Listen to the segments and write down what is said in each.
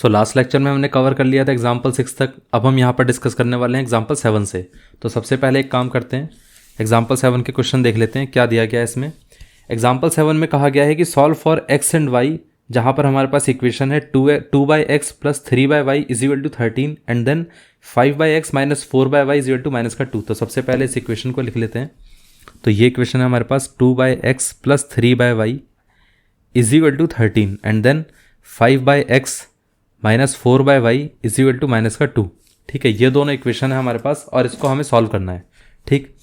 Last lecture में हमने cover कर लिया था एग्जाम्पल 6 तक। अब हम यहाँ पर डिस्कस करने वाले हैं एग्जाम्पल 7 से। तो सबसे पहले एक काम करते हैं, एग्जाम्पल 7 के क्वेश्चन देख लेते हैं क्या दिया गया है इसमें। एग्जाम्पल 7 में कहा गया है कि solve for X and Y, जहाँ पर हमारे पास इक्वेशन है 2/x plus 3/y is equal to 13 and then 5/x minus 4/y is equal to minus का 2। तो सबसे पहले इस इक्वेशन को लिख लेते हैं। तो ये इक्वेशन है हमारे पास 2/x plus 3/y is equal to 13 and then 5/x minus 4/y is equal to minus का 2। ठीक है, ये दोनों इक्वेशन है हमारे पास और इसको हमें सॉल्व करना है। ठीक,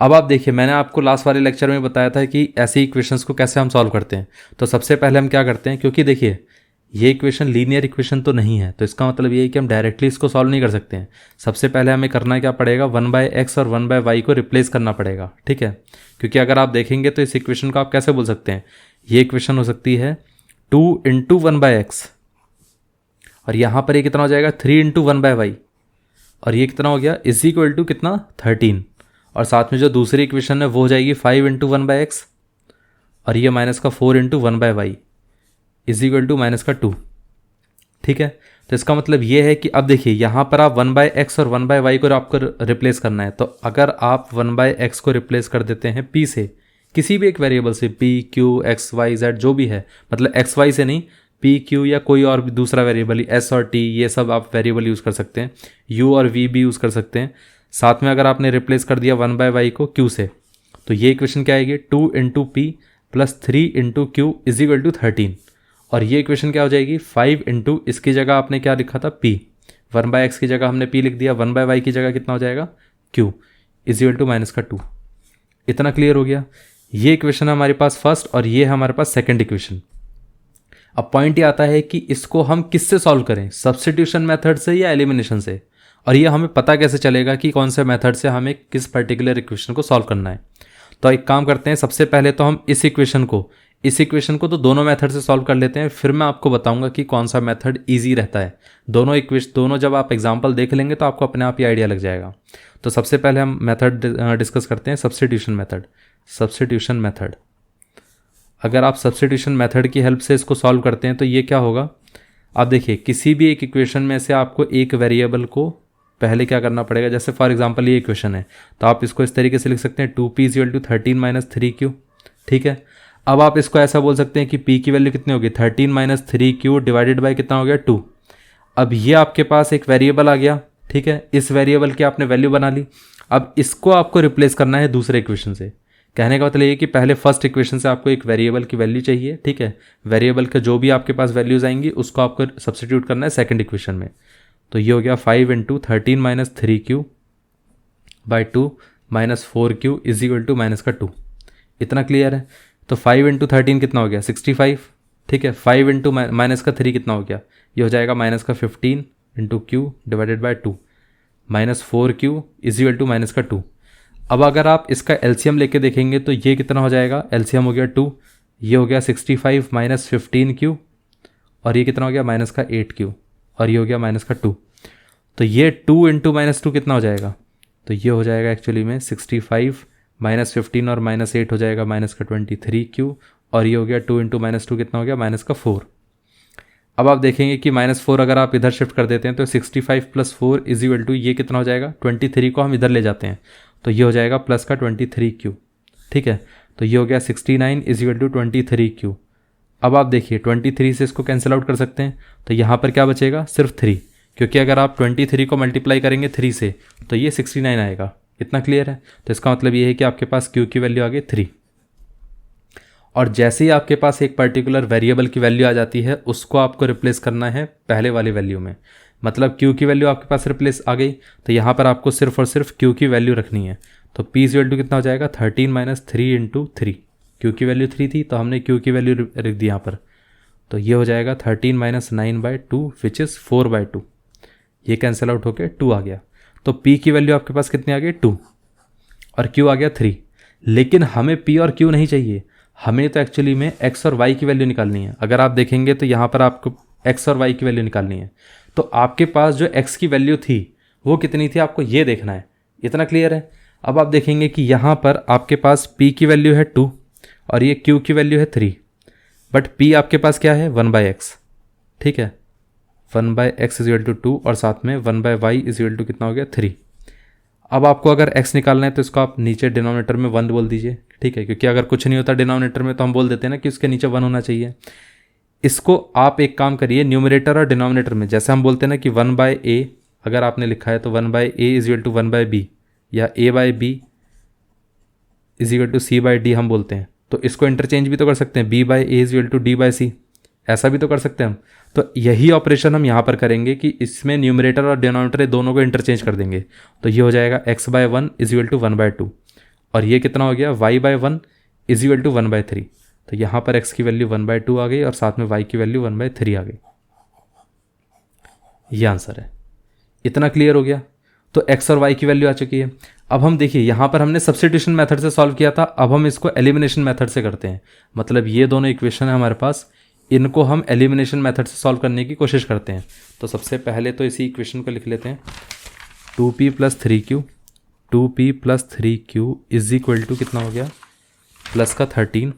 अब आप देखिए, मैंने आपको लास्ट वाले लेक्चर में बताया था कि ऐसी इक्वेशंस को कैसे हम सॉल्व करते हैं। तो सबसे पहले हम क्या करते हैं, क्योंकि देखिए ये इक्वेशन लीनियर इक्वेशन तो नहीं है, तो इसका मतलब ये है कि हम डायरेक्टली इसको सॉल्व नहीं कर सकते हैं। सबसे पहले हमें करना क्या पड़ेगा, 1/x और 1/y को रिप्लेस करना पड़ेगा। ठीक है, क्योंकि अगर आप देखेंगे तो इस इक्वेशन को आप कैसे बोल सकते हैं, ये इक्वेशन हो सकती है 2 इंटू 1/x और यहाँ पर ये कितना हो जाएगा 3 इंटू 1/y और ये कितना हो गया इज इक्वल टू कितना 13 और साथ में जो दूसरी इक्वेशन है वो हो जाएगी 5 इंटू 1/x और ये माइनस का 4 into 1/y is equal to minus का 2। ठीक है, तो इसका मतलब ये है कि अब देखिए यहाँ पर आप 1/x और 1/y को आपको रिप्लेस करना है। तो अगर आप 1/x को रिप्लेस कर देते हैं p से, किसी भी एक वेरिएबल से, p q x y z जो भी है, मतलब x y से नहीं, p q या कोई और भी दूसरा वेरिएबल, s और t, ये सब आप वेरिएबल यूज़ कर सकते हैं, u और v भी यूज़ कर सकते हैं। साथ में अगर आपने रिप्लेस कर दिया 1/y को q से, तो ये इक्वेशन क्या आएगी 2 into P plus 3 into Q is equal to 13 और ये इक्वेशन क्या हो जाएगी 5 इंटू, इसकी जगह आपने क्या लिखा था p, 1/x की जगह हमने p लिख दिया, 1/y की जगह कितना हो जाएगा q is equal to minus का 2। इतना क्लियर हो गया। ये इक्वेशन है हमारे पास फर्स्ट और ये है हमारे पास सेकेंड इक्वेशन। अब पॉइंट ये आता है कि इसको हम किससे सॉल्व करें, सब्स्टिट्यूशन मेथड से या एलिमिनेशन से, और ये हमें पता कैसे चलेगा कि कौन से मेथड से हमें किस पर्टिकुलर इक्वेशन को सॉल्व करना है। तो एक काम करते हैं, सबसे पहले तो हम इस इक्वेशन को तो दोनों मेथड से सॉल्व कर लेते हैं, फिर मैं आपको बताऊंगा कि कौन सा मेथड ईजी रहता है। दोनों जब आप एग्जाम्पल देख लेंगे तो आपको अपने आप ही आइडिया लग जाएगा। तो सबसे पहले हम मेथड डिस्कस करते हैं, सब्स्टिट्यूशन मेथड। अगर आप सब्स्टिट्यूशन मेथड की हेल्प से इसको सॉल्व करते हैं तो ये क्या होगा, आप देखिए किसी भी एक इक्वेशन में से आपको एक वेरिएबल को पहले क्या करना पड़ेगा। जैसे फॉर एग्जांपल ये इक्वेशन है तो आप इसको इस तरीके से लिख सकते हैं 2p is equal to 13 minus 3q। ठीक है, अब आप इसको ऐसा बोल सकते हैं कि p की वैल्यू कितनी होगी 13 माइनस 3q डिवाइडेड बाई कितना हो गया 2। अब ये आपके पास एक वेरिएबल आ गया। ठीक है, इस वेरिएबल की आपने वैल्यू बना ली। अब इसको आपको रिप्लेस करना है दूसरे इक्वेशन से। कहने का मतलब ये कि पहले फर्स्ट इक्वेशन से आपको एक वेरिएबल की वैल्यू चाहिए। ठीक है, वेरिएबल का जो भी आपके पास वैल्यूज आएंगी उसको आपको सब्स्टिट्यूट करना है सेकंड इक्वेशन में। तो ये हो गया 5 into 13 minus 3q by 2 minus 4q is equal to minus का 2। इतना क्लियर है। तो 5 इंटू 13 कितना हो गया 65। ठीक है, 5 इंटू माइनस का 3 कितना हो गया, ये हो जाएगा माइनस का 15 into Q divided by 2 minus 4q is equal to minus का 2। अब अगर आप इसका एलसीएम लेके देखेंगे तो ये कितना हो जाएगा, एलसीएम हो गया 2, ये हो गया 65 माइनस 15q और ये कितना हो गया माइनस का 8q और ये हो गया माइनस का 2। तो ये 2 इंटू माइनस 2 कितना हो जाएगा, तो ये हो जाएगा एक्चुअली में 65 माइनस 15 और माइनस 8 हो जाएगा माइनस का 23q और ये हो गया 2 इंटू माइनस 2 कितना हो गया माइनस का 4। अब आप देखेंगे कि माइनस 4 अगर आप इधर शिफ्ट कर देते हैं तो 65 प्लस 4 इज इक्वल टू ये कितना हो जाएगा 23 को हम इधर ले जाते हैं तो ये हो जाएगा प्लस का 23q। ठीक है, तो ये हो गया 69 इज इक्वल टू 23q। अब आप देखिए 23 से इसको कैंसिल आउट कर सकते हैं तो यहाँ पर क्या बचेगा सिर्फ 3, क्योंकि अगर आप 23 को मल्टीप्लाई करेंगे 3 से तो ये 69 आएगा। इतना क्लियर है। तो इसका मतलब ये है कि आपके पास q की वैल्यू आ गई 3 और जैसे ही आपके पास एक पर्टिकुलर वेरिएबल की वैल्यू आ जाती है उसको आपको रिप्लेस करना है पहले वाली वैल्यू में। मतलब q की वैल्यू आपके पास रिप्लेस आ गई तो यहाँ पर आपको सिर्फ और सिर्फ q की वैल्यू रखनी है। तो p इज इक्वल टू कितना हो जाएगा 13 माइनस 3 इंटू 3, q की वैल्यू 3 थी तो हमने q की वैल्यू रख दी यहाँ पर। तो ये हो जाएगा 13 माइनस 9/2 विच इज़ 4/2, ये कैंसिल आउट होके 2 आ गया। तो p की वैल्यू आपके पास कितनी आ गई 2 और q आ गया 3। लेकिन हमें p और q नहीं चाहिए, हमें तो एक्चुअली में x और y की वैल्यू निकालनी है। अगर आप देखेंगे तो यहाँ पर आपको x और y की वैल्यू निकालनी है। तो आपके पास जो x की वैल्यू थी वो कितनी थी आपको ये देखना है। इतना क्लियर है। अब आप देखेंगे कि यहाँ पर आपके पास p की वैल्यू है 2 और ये q की वैल्यू है 3, बट p आपके पास क्या है 1/x। ठीक है, 1/x इज इक्वल टू 2 और साथ में 1/y इज इक्वल टू कितना हो गया 3। अब आपको अगर x निकालना है तो इसको आप नीचे डिनोमिनेटर में 1 बोल दीजिए, ठीक है, क्योंकि अगर कुछ नहीं होता डिनोमिनेटर में तो हम बोल देते हैं ना कि उसके नीचे 1 होना चाहिए। इसको आप एक काम करिए, न्यूमरेटर और डिनोमिनेटर में जैसे हम बोलते हैं ना कि 1/a अगर आपने लिखा है तो 1/a is equal to 1/b या a/b is equal to c/d हम बोलते हैं, तो इसको इंटरचेंज भी तो कर सकते हैं, b/a is equal to d/c, ऐसा भी तो कर सकते हैं हम। तो यही ऑपरेशन हम यहाँ पर करेंगे कि इसमें न्यूमरेटर और डिनोमिनेटर दोनों को इंटरचेंज कर देंगे। तो ये हो जाएगा x/1 इज इक्वल टू 1/2 और ये कितना हो गया y/1 इज इक्वल टू 1/3। तो यहाँ पर x की वैल्यू 1/2 आ गई और साथ में y की वैल्यू 1/3 आ गई। ये आंसर है। इतना क्लियर हो गया। तो x और y की वैल्यू आ चुकी है। अब हम देखिए यहाँ पर हमने सब्स्टिट्यूशन मेथड से सॉल्व किया था, अब हम इसको एलिमिनेशन मेथड से करते हैं। मतलब ये दोनों इक्वेशन है हमारे पास, इनको हम एलिमिनेशन मेथड से सॉल्व करने की कोशिश करते हैं। तो सबसे पहले तो इसी इक्वेशन को लिख लेते हैं, 2p + 3q 2p + 3q is equal to कितना हो गया प्लस का 13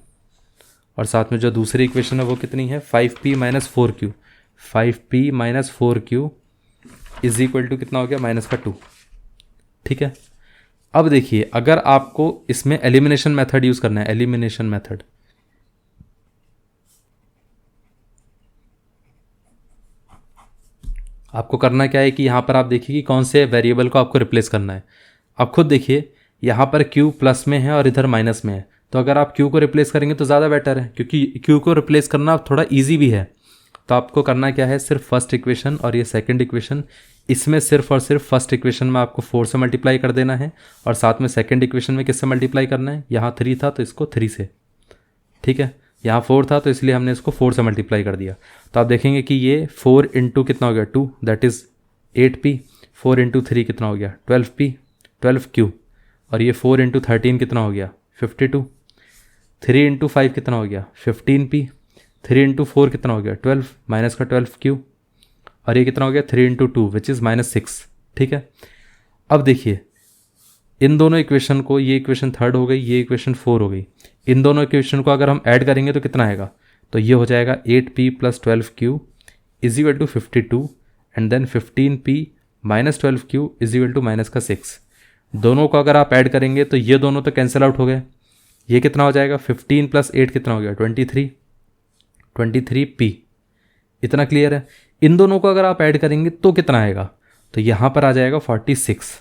और साथ में जो दूसरी इक्वेशन है वो कितनी है 5p - 4q 5p - 4q is equal to कितना हो गया माइनस का 2। ठीक है, अब देखिए अगर आपको इसमें एलिमिनेशन मेथड यूज़ करना है, एलिमिनेशन मेथड, आपको करना क्या है कि यहाँ पर आप देखिए कि कौन से वेरिएबल को आपको रिप्लेस करना है। आप खुद देखिए यहाँ पर q प्लस में है और इधर माइनस में है, तो अगर आप q को रिप्लेस करेंगे तो ज़्यादा बेटर है, क्योंकि q को रिप्लेस करना थोड़ा ईजी भी है। तो आपको करना क्या है, सिर्फ फर्स्ट इक्वेशन और ये सेकंड इक्वेशन, इसमें सिर्फ और सिर्फ फर्स्ट इक्वेशन में आपको 4 से मल्टीप्लाई कर देना है और साथ में सेकंड इक्वेशन में किससे मल्टीप्लाई करना है, यहाँ 3 था तो इसको 3 से, ठीक है, यहाँ 4 था तो इसलिए हमने इसको 4 से मल्टीप्लाई कर दिया। तो आप देखेंगे कि ये 4 इंटू कितना हो गया 2, दैट इज़ 8p, 4 इंटू 3 कितना हो गया 12p 12q, और ये 4 इंटू 13 कितना हो गया 52, 3 इंटू 5 कितना हो गया 15p, 3 इंटू 4 कितना हो गया 12 माइनस का 12q, और ये कितना हो गया 3 इंटू 2 विच इज़ -6। ठीक है, अब देखिए इन दोनों इक्वेशन को, ये इक्वेशन थर्ड हो गई, ये इक्वेशन 4 हो गई, इन दोनों इक्वेशन को अगर हम ऐड करेंगे तो कितना आएगा, तो ये हो जाएगा 8p + 12q is equal to 52 and then 15p - 12q is equal to minus का 6। दोनों को अगर आप ऐड करेंगे तो ये दोनों तो कैंसिल आउट हो गए, ये कितना हो जाएगा 15 + 8 कितना हो गया 23p। इतना क्लियर है। इन दोनों को अगर आप ऐड करेंगे तो कितना आएगा, तो यहाँ पर आ जाएगा 46।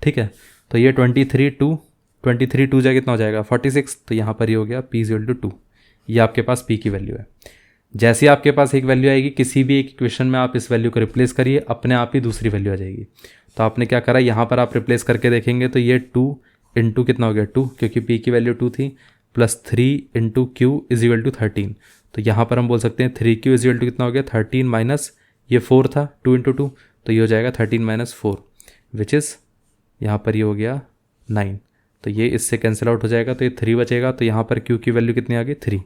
ठीक है, तो ये 23 2 जाए कितना हो जाएगा 46, तो यहाँ पर ये हो गया p = 2। ये आपके पास p की वैल्यू है। जैसे आपके पास एक वैल्यू आएगी किसी भी एक इक्वेशन में, आप इस वैल्यू को रिप्लेस करिए, अपने आप ही दूसरी वैल्यू आ जाएगी। तो आपने क्या करा, यहाँ पर आप रिप्लेस करके देखेंगे तो ये 2 इंटू कितना हो गया 2, क्योंकि p की वैल्यू 2 थी, plus 3 into q is equal to 13। तो यहाँ पर हम बोल सकते हैं 3q इज इक्वल टू कितना हो गया 13 माइनस ये 4 था 2 इंटू 2, तो ये हो जाएगा 13 - 4 विच इज़ यहाँ पर ये हो गया 9। तो ये इससे कैंसिल आउट हो जाएगा, तो ये 3 बचेगा, तो यहाँ पर q की वैल्यू कितनी आ गई 3।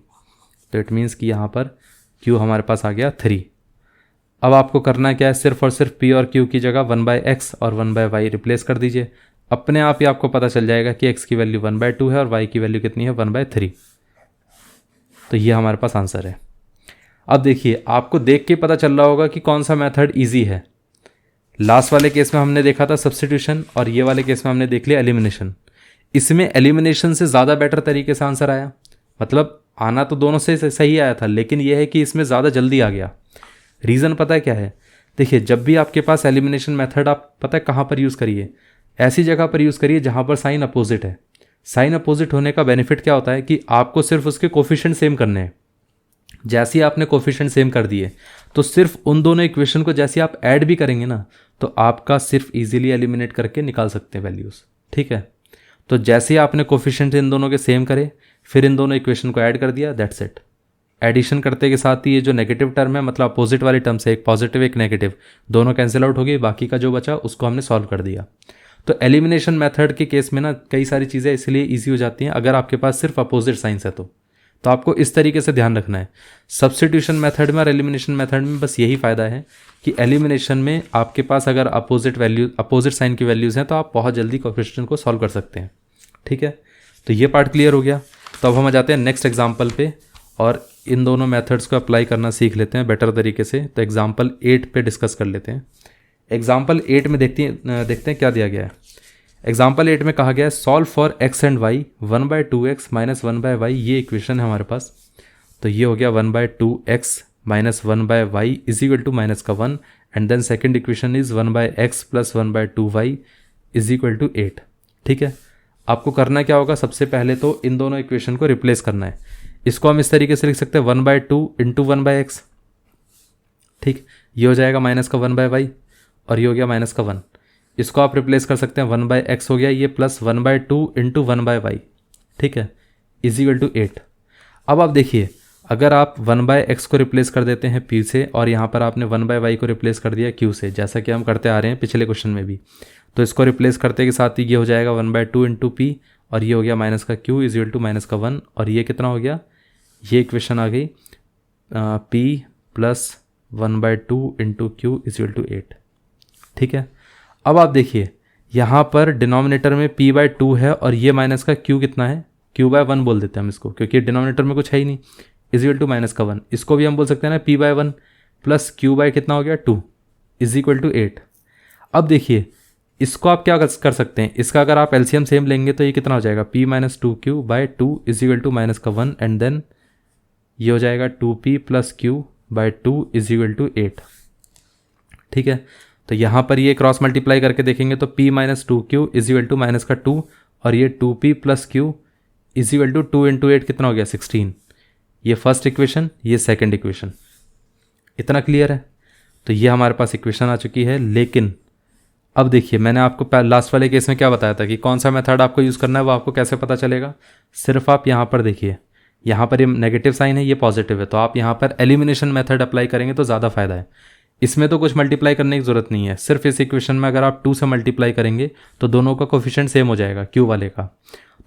तो इट मीन्स कि यहाँ पर q हमारे पास आ गया 3। अब आपको करना क्या है, सिर्फ और सिर्फ p और q की जगह 1/x और 1/y रिप्लेस कर दीजिए। अपने आप ही आपको पता चल जाएगा कि x की वैल्यू 1/2 है और y की वैल्यू कितनी है 1/3। तो ये हमारे पास आंसर है। अब देखिए आपको देख के पता चल रहा होगा कि कौन सा मेथड ईजी है। लास्ट वाले केस में हमने देखा था सब्स्टिट्यूशन और ये वाले केस में हमने देख लिया एलिमिनेशन। इसमें एलिमिनेशन से ज़्यादा बेटर तरीके से आंसर आया, मतलब आना तो दोनों से सही आया था, लेकिन यह है कि इसमें ज़्यादा जल्दी आ गया। रीज़न पता है क्या है, देखिए जब भी आपके पास एलिमिनेशन मेथड, आप पता है कहाँ पर यूज़ करिए, ऐसी जगह पर यूज़ करिए जहाँ पर साइन अपोजिट है। साइन अपोजिट होने का बेनिफिट क्या होता है कि आपको सिर्फ उसके कोफिशिएंट सेम करने हैं। जैसे ही आपने कोफिशिएंट सेम कर दिए तो सिर्फ उन दोनों इक्वेशन को जैसे आप ऐड भी करेंगे ना, तो आपका सिर्फ इजीली एलिमिनेट करके निकाल सकते हैं वैल्यूज़। ठीक है, तो जैसे ही आपने कोफिशिएंट इन दोनों के सेम करे, फिर इन दोनों इक्वेशन को ऐड कर दिया, दैट्स इट। एडिशन करते के साथ ही ये जो नेगेटिव टर्म है, मतलब अपोजिट वाली टर्म से एक पॉजिटिव एक नेगेटिव, दोनों कैंसिल आउट हो गई, बाकी का जो बचा उसको हमने सॉल्व कर दिया। तो एलिमिनेशन मेथड के केस में ना कई सारी चीज़ें इसलिए ईजी हो जाती हैं अगर आपके पास सिर्फ अपोजिट साइंस है तो आपको इस तरीके से ध्यान रखना है। सब्स्टिट्यूशन मेथड में और एलिमिनेशन मेथड में बस यही फ़ायदा है कि एलिमिनेशन में आपके पास अगर अपोजिट साइन की वैल्यूज़ हैं तो आप बहुत जल्दी कोएफिशिएंट को सॉल्व कर सकते हैं। ठीक है, तो ये पार्ट क्लियर हो गया। तो अब हम आ जाते हैं नेक्स्ट एग्जाम्पल पे, और इन दोनों मेथड्स को अप्लाई करना सीख लेते हैं बेटर तरीके से। तो एग्जाम्पल 8 पे डिस्कस कर लेते हैं। एग्जाम्पल 8 में देखते हैं क्या दिया गया है। एग्जाम्पल 8 में कहा गया है solve for X and Y 1/2x minus 1/y, ये इक्वेशन है हमारे पास। तो ये हो गया 1/2x minus 1/y is equal to minus का 1, and then second equation is 1/x plus 1/2y is equal to 8। ठीक है, आपको करना क्या होगा, सबसे पहले तो इन दोनों इक्वेशन को रिप्लेस करना है। इसको हम इस तरीके से लिख सकते हैं 1/2 इंटू 1/x। ठीक, ये हो जाएगा माइनस का 1/y और ये हो गया माइनस का 1। इसको आप रिप्लेस कर सकते हैं 1/x हो गया ये प्लस 1/2 इंटू 1/y। ठीक है, इज इक्वल टू 8। अब आप देखिए, अगर आप 1/x को रिप्लेस कर देते हैं p से और यहाँ पर आपने 1/y को रिप्लेस कर दिया q से, जैसा कि हम करते आ रहे हैं पिछले क्वेश्चन में भी, तो इसको रिप्लेस करते के साथ ही ये हो जाएगा 1/2 इंटू पी और ये हो गया माइनस का q is equal to minus का 1, और ये कितना हो गया, ये इक्वेशन आ गई p plus 1/2 into Q is equal to 8। ठीक है, अब आप देखिए यहाँ पर डिनोमिनेटर में p/2 है और ये माइनस का q कितना है, q/1 बोल देते हैं हम इसको, क्योंकि डिनोमिनेटर में कुछ है ही नहीं, इज इक्वल टू माइनस का 1। इसको भी हम बोल सकते हैं ना p/1 प्लस q/ कितना हो गया 2 इज इक्वल टू 8। अब देखिए इसको आप क्या कर सकते हैं, इसका अगर आप एलसीएम सेम लेंगे तो ये कितना हो जाएगा p minus 2q/2 is equal to minus का 1, एंड देन ये हो जाएगा 2p plus q/2 is equal to 8। ठीक है, तो यहाँ पर ये क्रॉस मल्टीप्लाई करके देखेंगे तो p minus 2q is equal to minus का 2 और ये 2p plus q is equal to 2 into 8 कितना हो गया 16। ये फर्स्ट इक्वेशन, ये सेकंड इक्वेशन। इतना क्लियर है? तो ये हमारे पास इक्वेशन आ चुकी है। लेकिन अब देखिए, मैंने आपको लास्ट वाले केस में क्या बताया था कि कौन सा मेथड आपको यूज़ करना है, वो आपको कैसे पता चलेगा। सिर्फ आप यहाँ पर देखिए, यहाँ पर ये नेगेटिव साइन है, ये पॉजिटिव है, तो आप यहाँ पर एलिमिनेशन मेथड अप्लाई करेंगे तो ज़्यादा फायदा है। इसमें तो कुछ मल्टीप्लाई करने की ज़रूरत नहीं है, सिर्फ इस इक्वेशन में अगर आप 2 से मल्टीप्लाई करेंगे तो दोनों का कोफिशिएंट सेम हो जाएगा क्यू वाले का।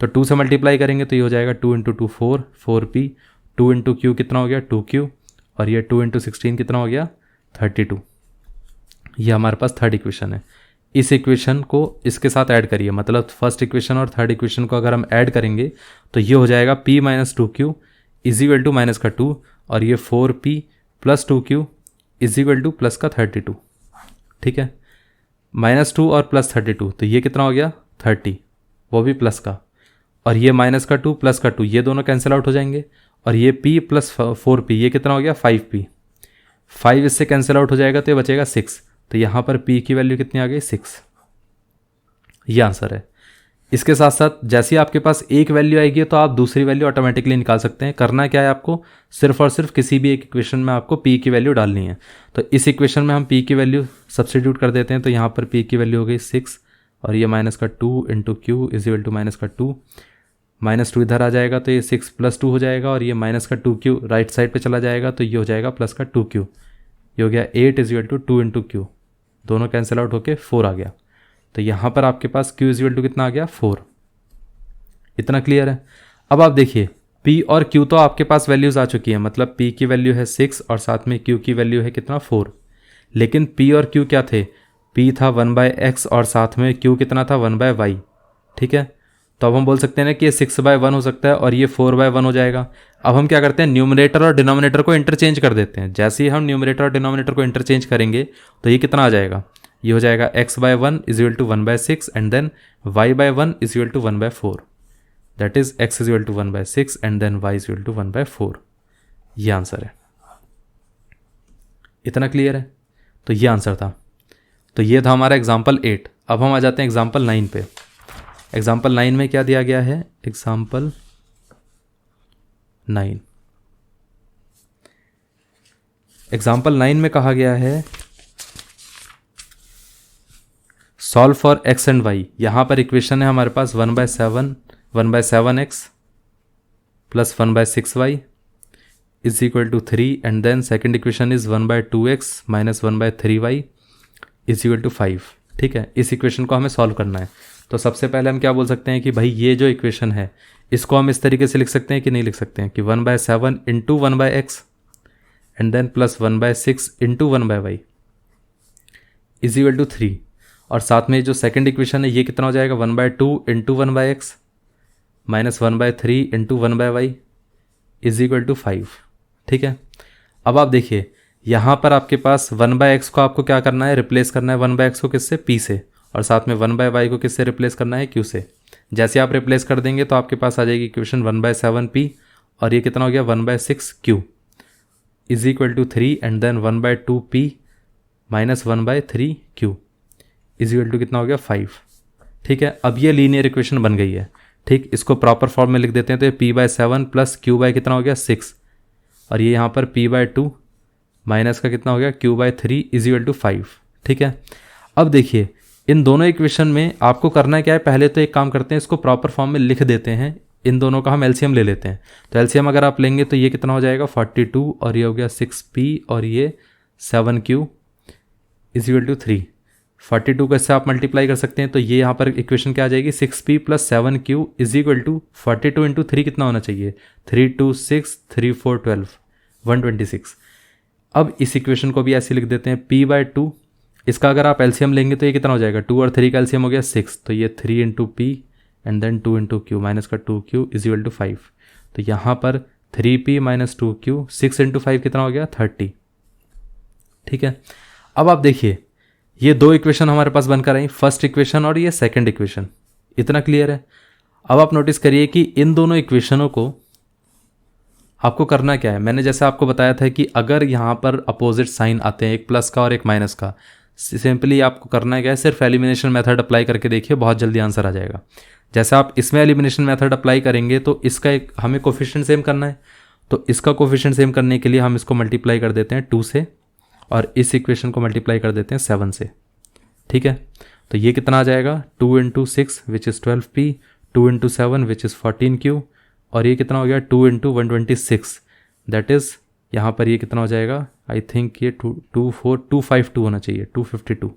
तो 2 से मल्टीप्लाई करेंगे तो ये हो जाएगा 2 इंटू 2 4, 4p, 2 इंटू क्यू कितना हो गया 2q, और ये 2 इंटू 16 कितना हो गया 32। ये हमारे पास थर्ड इक्वेशन है। इस इक्वेशन को इसके साथ ऐड करिए, मतलब फर्स्ट इक्वेशन और थर्ड इक्वेशन को अगर हम ऐड करेंगे तो ये हो जाएगा p minus 2q is equal to minus का 2, और ये 4p plus 2q is equal to plus का 32। ठीक है, माइनस 2 और प्लस 32, तो ये कितना हो गया 30, वो भी प्लस का, और ये माइनस का 2 प्लस का 2, ये दोनों कैंसिल आउट हो जाएंगे, और ये p प्लस 4p ये कितना हो गया 5p, 5 इससे कैंसिल आउट हो जाएगा तो ये बचेगा 6। तो यहाँ पर p की वैल्यू कितनी आ गई 6। ये आंसर है। इसके साथ साथ जैसे ही आपके पास एक वैल्यू आएगी तो आप दूसरी वैल्यू ऑटोमेटिकली निकाल सकते हैं। करना क्या है आपको, सिर्फ और सिर्फ किसी भी एक इक्वेशन में आपको p की वैल्यू डालनी है। तो इस इक्वेशन में हम p की वैल्यू सब्स्टिट्यूट कर देते हैं, तो यहाँ पर p की वैल्यू हो गई 6, और ये माइनस का 2 into Q is equal to minus का 2, माइनस 2 इधर आ जाएगा तो ये 6 प्लस 2 हो जाएगा, और ये माइनस का 2q राइट साइड पे चला जाएगा तो ये हो जाएगा प्लस का 2q, ये हो गया 8 is equal to 2 into Q, दोनों कैंसिल आउट होके 4 आ गया। तो यहाँ पर आपके पास q इज इक्वल टू कितना आ गया 4। इतना क्लियर है? अब आप देखिए p और q तो आपके पास वैल्यूज़ आ चुकी हैं, मतलब p की वैल्यू है 6 और साथ में q की वैल्यू है कितना 4। लेकिन p और q क्या थे, p था 1/x और साथ में q कितना था 1/y। ठीक है, तो अब हम बोल सकते हैं ना कि ये 6/1 हो सकता है और ये 4/1 हो जाएगा। अब हम क्या करते हैं, न्यूमरेटर और डिनोमिनेटर को इंटरचेंज कर देते हैं। जैसे ही हम न्यूमरेटर और डिनोमिनेटर को इंटरचेंज करेंगे तो ये कितना आ जाएगा, ये हो जाएगा x/1 is equal to 1/6 and then y/1 is equal to 1/4, that is x is equal to 1/6 and then y is equal to 1/4। ये आंसर है। इतना क्लियर है? तो ये आंसर था। तो ये था हमारा एग्जाम्पल 8। अब हम आ जाते हैं एग्जाम्पल 9 पे। एग्जाम्पल 9 में क्या दिया गया है, एग्जाम्पल 9, एग्जाम्पल 9 में कहा गया है solve for x and y। यहाँ पर इक्वेशन है हमारे पास 1/7x plus 1/6y is equal to 3, and then second equation is 1/2x minus 1/3y is equal to 5। ठीक है, इस इक्वेशन को हमें सॉल्व करना है। तो सबसे पहले हम क्या बोल सकते हैं कि भाई ये जो इक्वेशन है इसको हम इस तरीके से लिख सकते हैं कि नहीं लिख सकते हैं कि 1/7 into 1/x and then plus 1/6 into 1/y is equal to 3, और साथ में जो सेकंड इक्वेशन है ये कितना हो जाएगा 1/2 into 1/x minus 1/3 into 1/y is equal to 5। ठीक है, अब आप देखिए यहाँ पर आपके पास 1/x को आपको क्या करना है, रिप्लेस करना है 1/x को किससे, p से, और साथ में 1/y को किससे रिप्लेस करना है, q से। जैसे आप रिप्लेस कर देंगे तो आपके पास आ जाएगी इक्वेशन 1/7p और ये कितना हो गया 1/6q is equal to 3 and then 1/2p minus 1/3q is equal to कितना हो गया 5। ठीक है, अब ये लीनियर इक्वेशन बन गई है। ठीक, इसको प्रॉपर फॉर्म में लिख देते हैं तो p/7 प्लस q/ कितना हो गया 6 और ये यहाँ पर p/2 माइनस का कितना हो गया q/3 इज इक्वल टू 5। ठीक है, अब देखिए इन दोनों इक्वेशन में आपको करना क्या है, पहले तो एक काम करते हैं, इसको प्रॉपर फॉर्म में लिख देते हैं, इन दोनों का हम एलसीएम ले लेते हैं। तो एलसीएम अगर आप लेंगे तो ये कितना हो जाएगा 42 और ये हो गया 6p और ये 7q इज इक्वल टू 3। 42 को इससे आप मल्टीप्लाई कर सकते हैं तो ये यहाँ पर इक्वेशन क्या आ जाएगी 6p plus 7q is equal to 42 into 3 कितना होना चाहिए 3 2 6 3 4 12 126। अब इस इक्वेशन को भी ऐसे लिख देते हैं p/2, इसका अगर आप एलसीएम लेंगे तो ये कितना हो जाएगा 2 और 3 का एलसीएम हो गया 6, तो ये 3 into p and then 2 into q minus का 2q इज इक्वल टू 5। तो यहाँ पर 3p माइनस 2q 6 इंटू 5 कितना हो गया 30। ठीक है, अब आप देखिए ये दो इक्वेशन हमारे पास बनकर आई, फर्स्ट इक्वेशन और ये सेकंड इक्वेशन, इतना क्लियर है। अब आप नोटिस करिए कि इन दोनों इक्वेशनों को आपको करना क्या है, मैंने जैसे आपको बताया था कि अगर यहाँ पर अपोजिट साइन आते हैं, एक प्लस का और एक माइनस का, सिंपली आपको करना क्या है, सिर्फ एलिमिनेशन मेथड अप्लाई करके देखिए, बहुत जल्दी आंसर आ जाएगा। जैसे आप इसमें एलिमिनेशन मेथड अप्लाई करेंगे तो इसका एक हमें कोफिशिएंट सेम करना है, तो इसका कोफिशिएंट सेम करने के लिए हम इसको मल्टीप्लाई कर देते हैं 2 से और इस इक्वेशन को मल्टीप्लाई कर देते हैं 7 से। ठीक है, तो ये कितना आ जाएगा 2 into 6 which is 12p, 2 into 7 which is 14q और ये कितना हो गया 2 इंटू 126 दैट इज़ यहाँ पर ये कितना हो जाएगा, आई थिंक ये 252 होना चाहिए 252।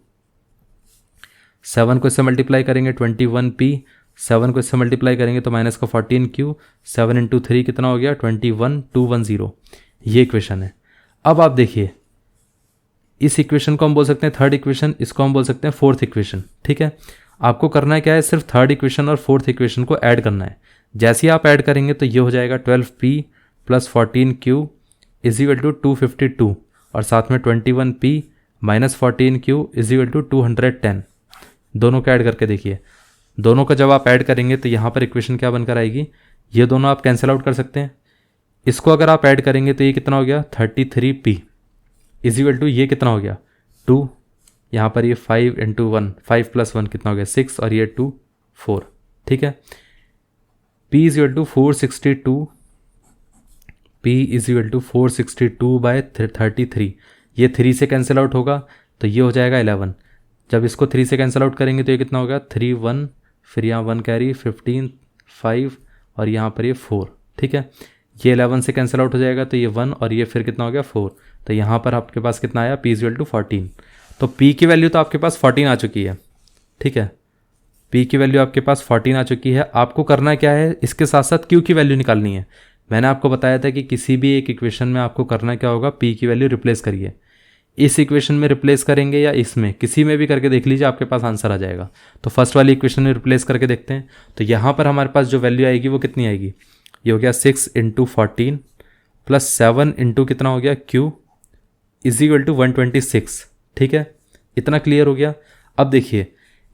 7 को इससे मल्टीप्लाई करेंगे 21p, 7 को इससे मल्टीप्लाई करेंगे तो माइनस का 14q, 7 इंटू 3 कितना हो गया 21210, ये इक्वेशन है। अब आप देखिए इस इक्वेशन को हम बोल सकते हैं थर्ड इक्वेशन, इसको हम बोल सकते हैं फोर्थ इक्वेशन। ठीक है, आपको करना है क्या है, सिर्फ थर्ड इक्वेशन और फोर्थ इक्वेशन को ऐड करना है। जैसे ही आप ऐड करेंगे तो ये हो जाएगा 12p plus 14q is equal to 252 और साथ में 21p minus 14q is equal to 210। दोनों को ऐड करके देखिए, दोनों का जब आप ऐड करेंगे तो यहाँ पर इक्वेशन क्या बनकर आएगी, ये दोनों आप कैंसिल आउट कर सकते हैं। इसको अगर आप ऐड करेंगे तो ये कितना हो गया 33p इज इक्वल टू ये कितना हो गया 2, यहाँ पर ये 5 इंटू 1 5 प्लस 1 कितना हो गया 6 और ये 2 4। ठीक है, p is equal to 462, p is equal to 462/33, ये 3 से कैंसिल आउट होगा तो ये हो जाएगा 11। जब इसको 3 से कैंसिल आउट करेंगे तो ये कितना होगा 3 1 फिर यहाँ 1 कैरी 15 5 और यहाँ पर ये 4। ठीक है, ये 11 से कैंसिल आउट हो जाएगा तो ये 1 और ये फिर कितना हो गया 4, तो यहाँ पर आपके पास कितना आया p इज इक्वल टू 14। तो p की वैल्यू तो आपके पास 14 आ चुकी है। ठीक है, p की वैल्यू आपके पास 14 आ चुकी है। आपको करना क्या है, इसके साथ साथ q की वैल्यू निकालनी है। मैंने आपको बताया था कि किसी भी एक इक्वेशन में आपको करना क्या होगा, p की वैल्यू रिप्लेस करिए। इस इक्वेशन में रिप्लेस करेंगे या इसमें, किसी में भी करके देख लीजिए, आपके पास आंसर आ जाएगा। तो फर्स्ट वाली इक्वेशन में रिप्लेस करके देखते हैं, तो यहाँ पर हमारे पास जो वैल्यू आएगी वो कितनी आएगी, ये हो गया 6 इंटू 14 प्लस 7 इंटू कितना हो गया q इज इक्वल टू 126। ठीक है, इतना क्लियर हो गया। अब देखिए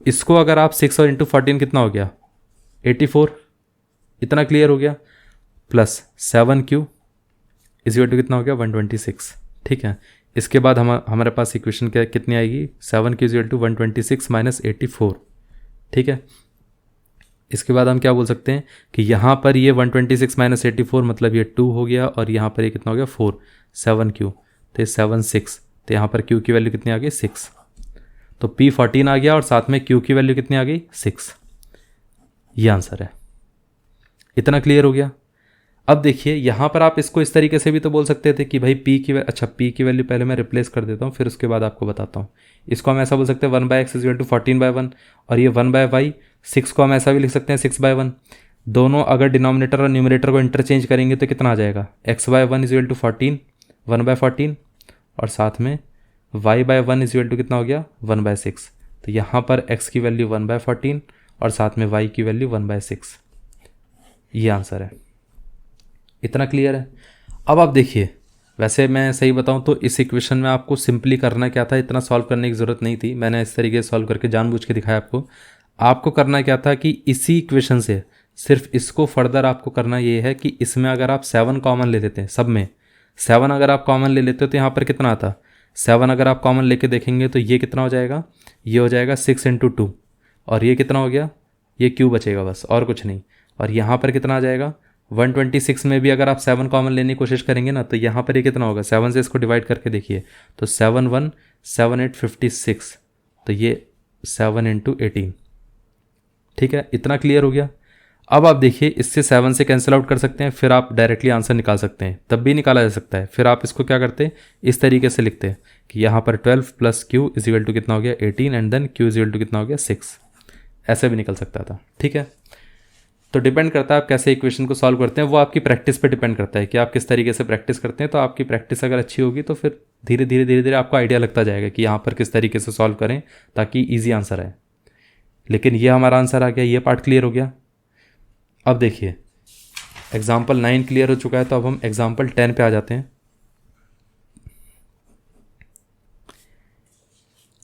इसको अगर आप 6 और इंटू 14 कितना हो गया 84, इतना क्लियर हो गया, plus 7q is equal to कितना हो गया 126। ठीक है, इसके बाद हमारे पास इक्वेशन क्या कितनी आएगी 7q is equal to 126 minus 84। ठीक है, इसके बाद हम क्या बोल सकते हैं कि यहाँ पर ये 126 माइनस 84 मतलब ये 2 हो गया और यहाँ पर ये कितना हो गया 4, 7q तो 7 6, तो यहाँ पर q की वैल्यू कितनी आ गई 6, तो p 14 आ गया और साथ में q की वैल्यू कितनी आ गई 6। ये आंसर है, इतना क्लियर हो गया। अब देखिए यहाँ पर आप इसको इस तरीके से भी तो बोल सकते थे कि भाई p की वैल्यू पहले मैं रिप्लेस कर देता हूँ फिर उसके बाद आपको बताता हूँ। इसको हम ऐसा बोल सकते हैं 1/x इज इक्वल टू 14/1 और ये 1/y 6 को हम ऐसा भी लिख सकते हैं 6/1। दोनों अगर डिनोमिनेटर और न्यूमरेटर को इंटरचेंज करेंगे तो कितना आ जाएगा x/1 इज इक्वल टू 14 1/14 और साथ में y/1 इज इक्वल टू कितना हो गया 1/6। तो यहाँ पर x की वैल्यू 1/14 और साथ में y की वैल्यू 1/6। ये आंसर है। इतना क्लियर है। अब आप देखिए, वैसे मैं सही बताऊं तो इस इक्वेशन में आपको सिंपली करना क्या था, इतना सॉल्व करने की ज़रूरत नहीं थी, मैंने इस तरीके से सॉल्व करके जानबूझ के दिखाया आपको। आपको करना क्या था कि इसी इक्वेशन से सिर्फ इसको फर्दर आपको करना ये है कि इसमें अगर आप 7 कॉमन ले लेते हैं, सब में 7 अगर आप कॉमन ले लेते हो तो यहाँ पर कितना आता, 7 अगर आप कॉमन लेके देखेंगे तो ये कितना हो जाएगा, ये हो जाएगा 6 × 2, और ये कितना हो गया, ये क्यू बचेगा बस और कुछ नहीं। और यहाँ पर कितना आ जाएगा, 126 में भी अगर आप 7 कॉमन लेने की कोशिश करेंगे ना तो यहाँ पर ये कितना होगा, 7 से इसको डिवाइड करके देखिए तो 7 1 7 8 56, तो ये 7 × 18। ठीक है, इतना क्लियर हो गया। अब आप देखिए, इससे 7 से कैंसिल आउट कर सकते हैं, फिर आप डायरेक्टली आंसर निकाल सकते हैं, तब भी निकाला जा सकता है। फिर आप इसको क्या करते हैं, इस तरीके से लिखते हैं कि यहाँ पर 12 + q = कितना हो गया 18, एंड देन q = कितना हो गया 6, ऐसे भी निकल सकता था। ठीक है, तो डिपेंड करता है आप कैसे इक्वेशन को सॉल्व करते हैं, वो आपकी प्रैक्टिस पे डिपेंड करता है कि आप किस तरीके से प्रैक्टिस करते हैं। तो आपकी प्रैक्टिस अगर अच्छी होगी तो फिर धीरे धीरे आपको आइडिया लगता जाएगा कि यहाँ पर किस तरीके से सॉल्व करें ताकि ईजी आंसर आए। लेकिन ये हमारा आंसर आ गया, ये पार्ट क्लियर हो गया। अब देखिए, एग्जाम्पल 9 क्लियर हो चुका है, तो अब हम एग्जाम्पल 10 पे आ जाते हैं।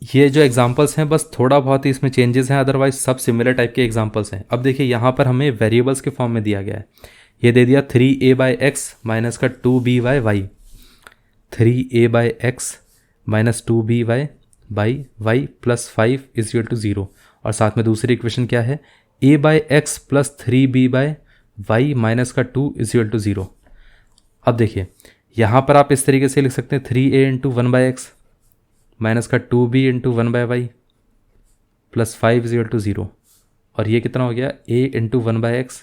ये जो एग्जांपल्स हैं बस थोड़ा बहुत ही इसमें चेंजेस हैं, अदरवाइज सब सिमिलर टाइप के एग्जांपल्स हैं। अब देखिए, यहाँ पर हमें वेरिएबल्स के फॉर्म में दिया गया है, ये दे दिया 3a/x माइनस का 2b/y, 3a/x minus 2b/y plus 5 = 0, और साथ में दूसरी इक्वेशन क्या है, a/x प्लस 3b/y माइनस का 2 = 0। अब देखिए, यहाँ पर आप इस तरीके से लिख सकते हैं 3a × 1/x माइनस का 2b × 1/y प्लस 5 = 0, और ये कितना हो गया, a × 1/x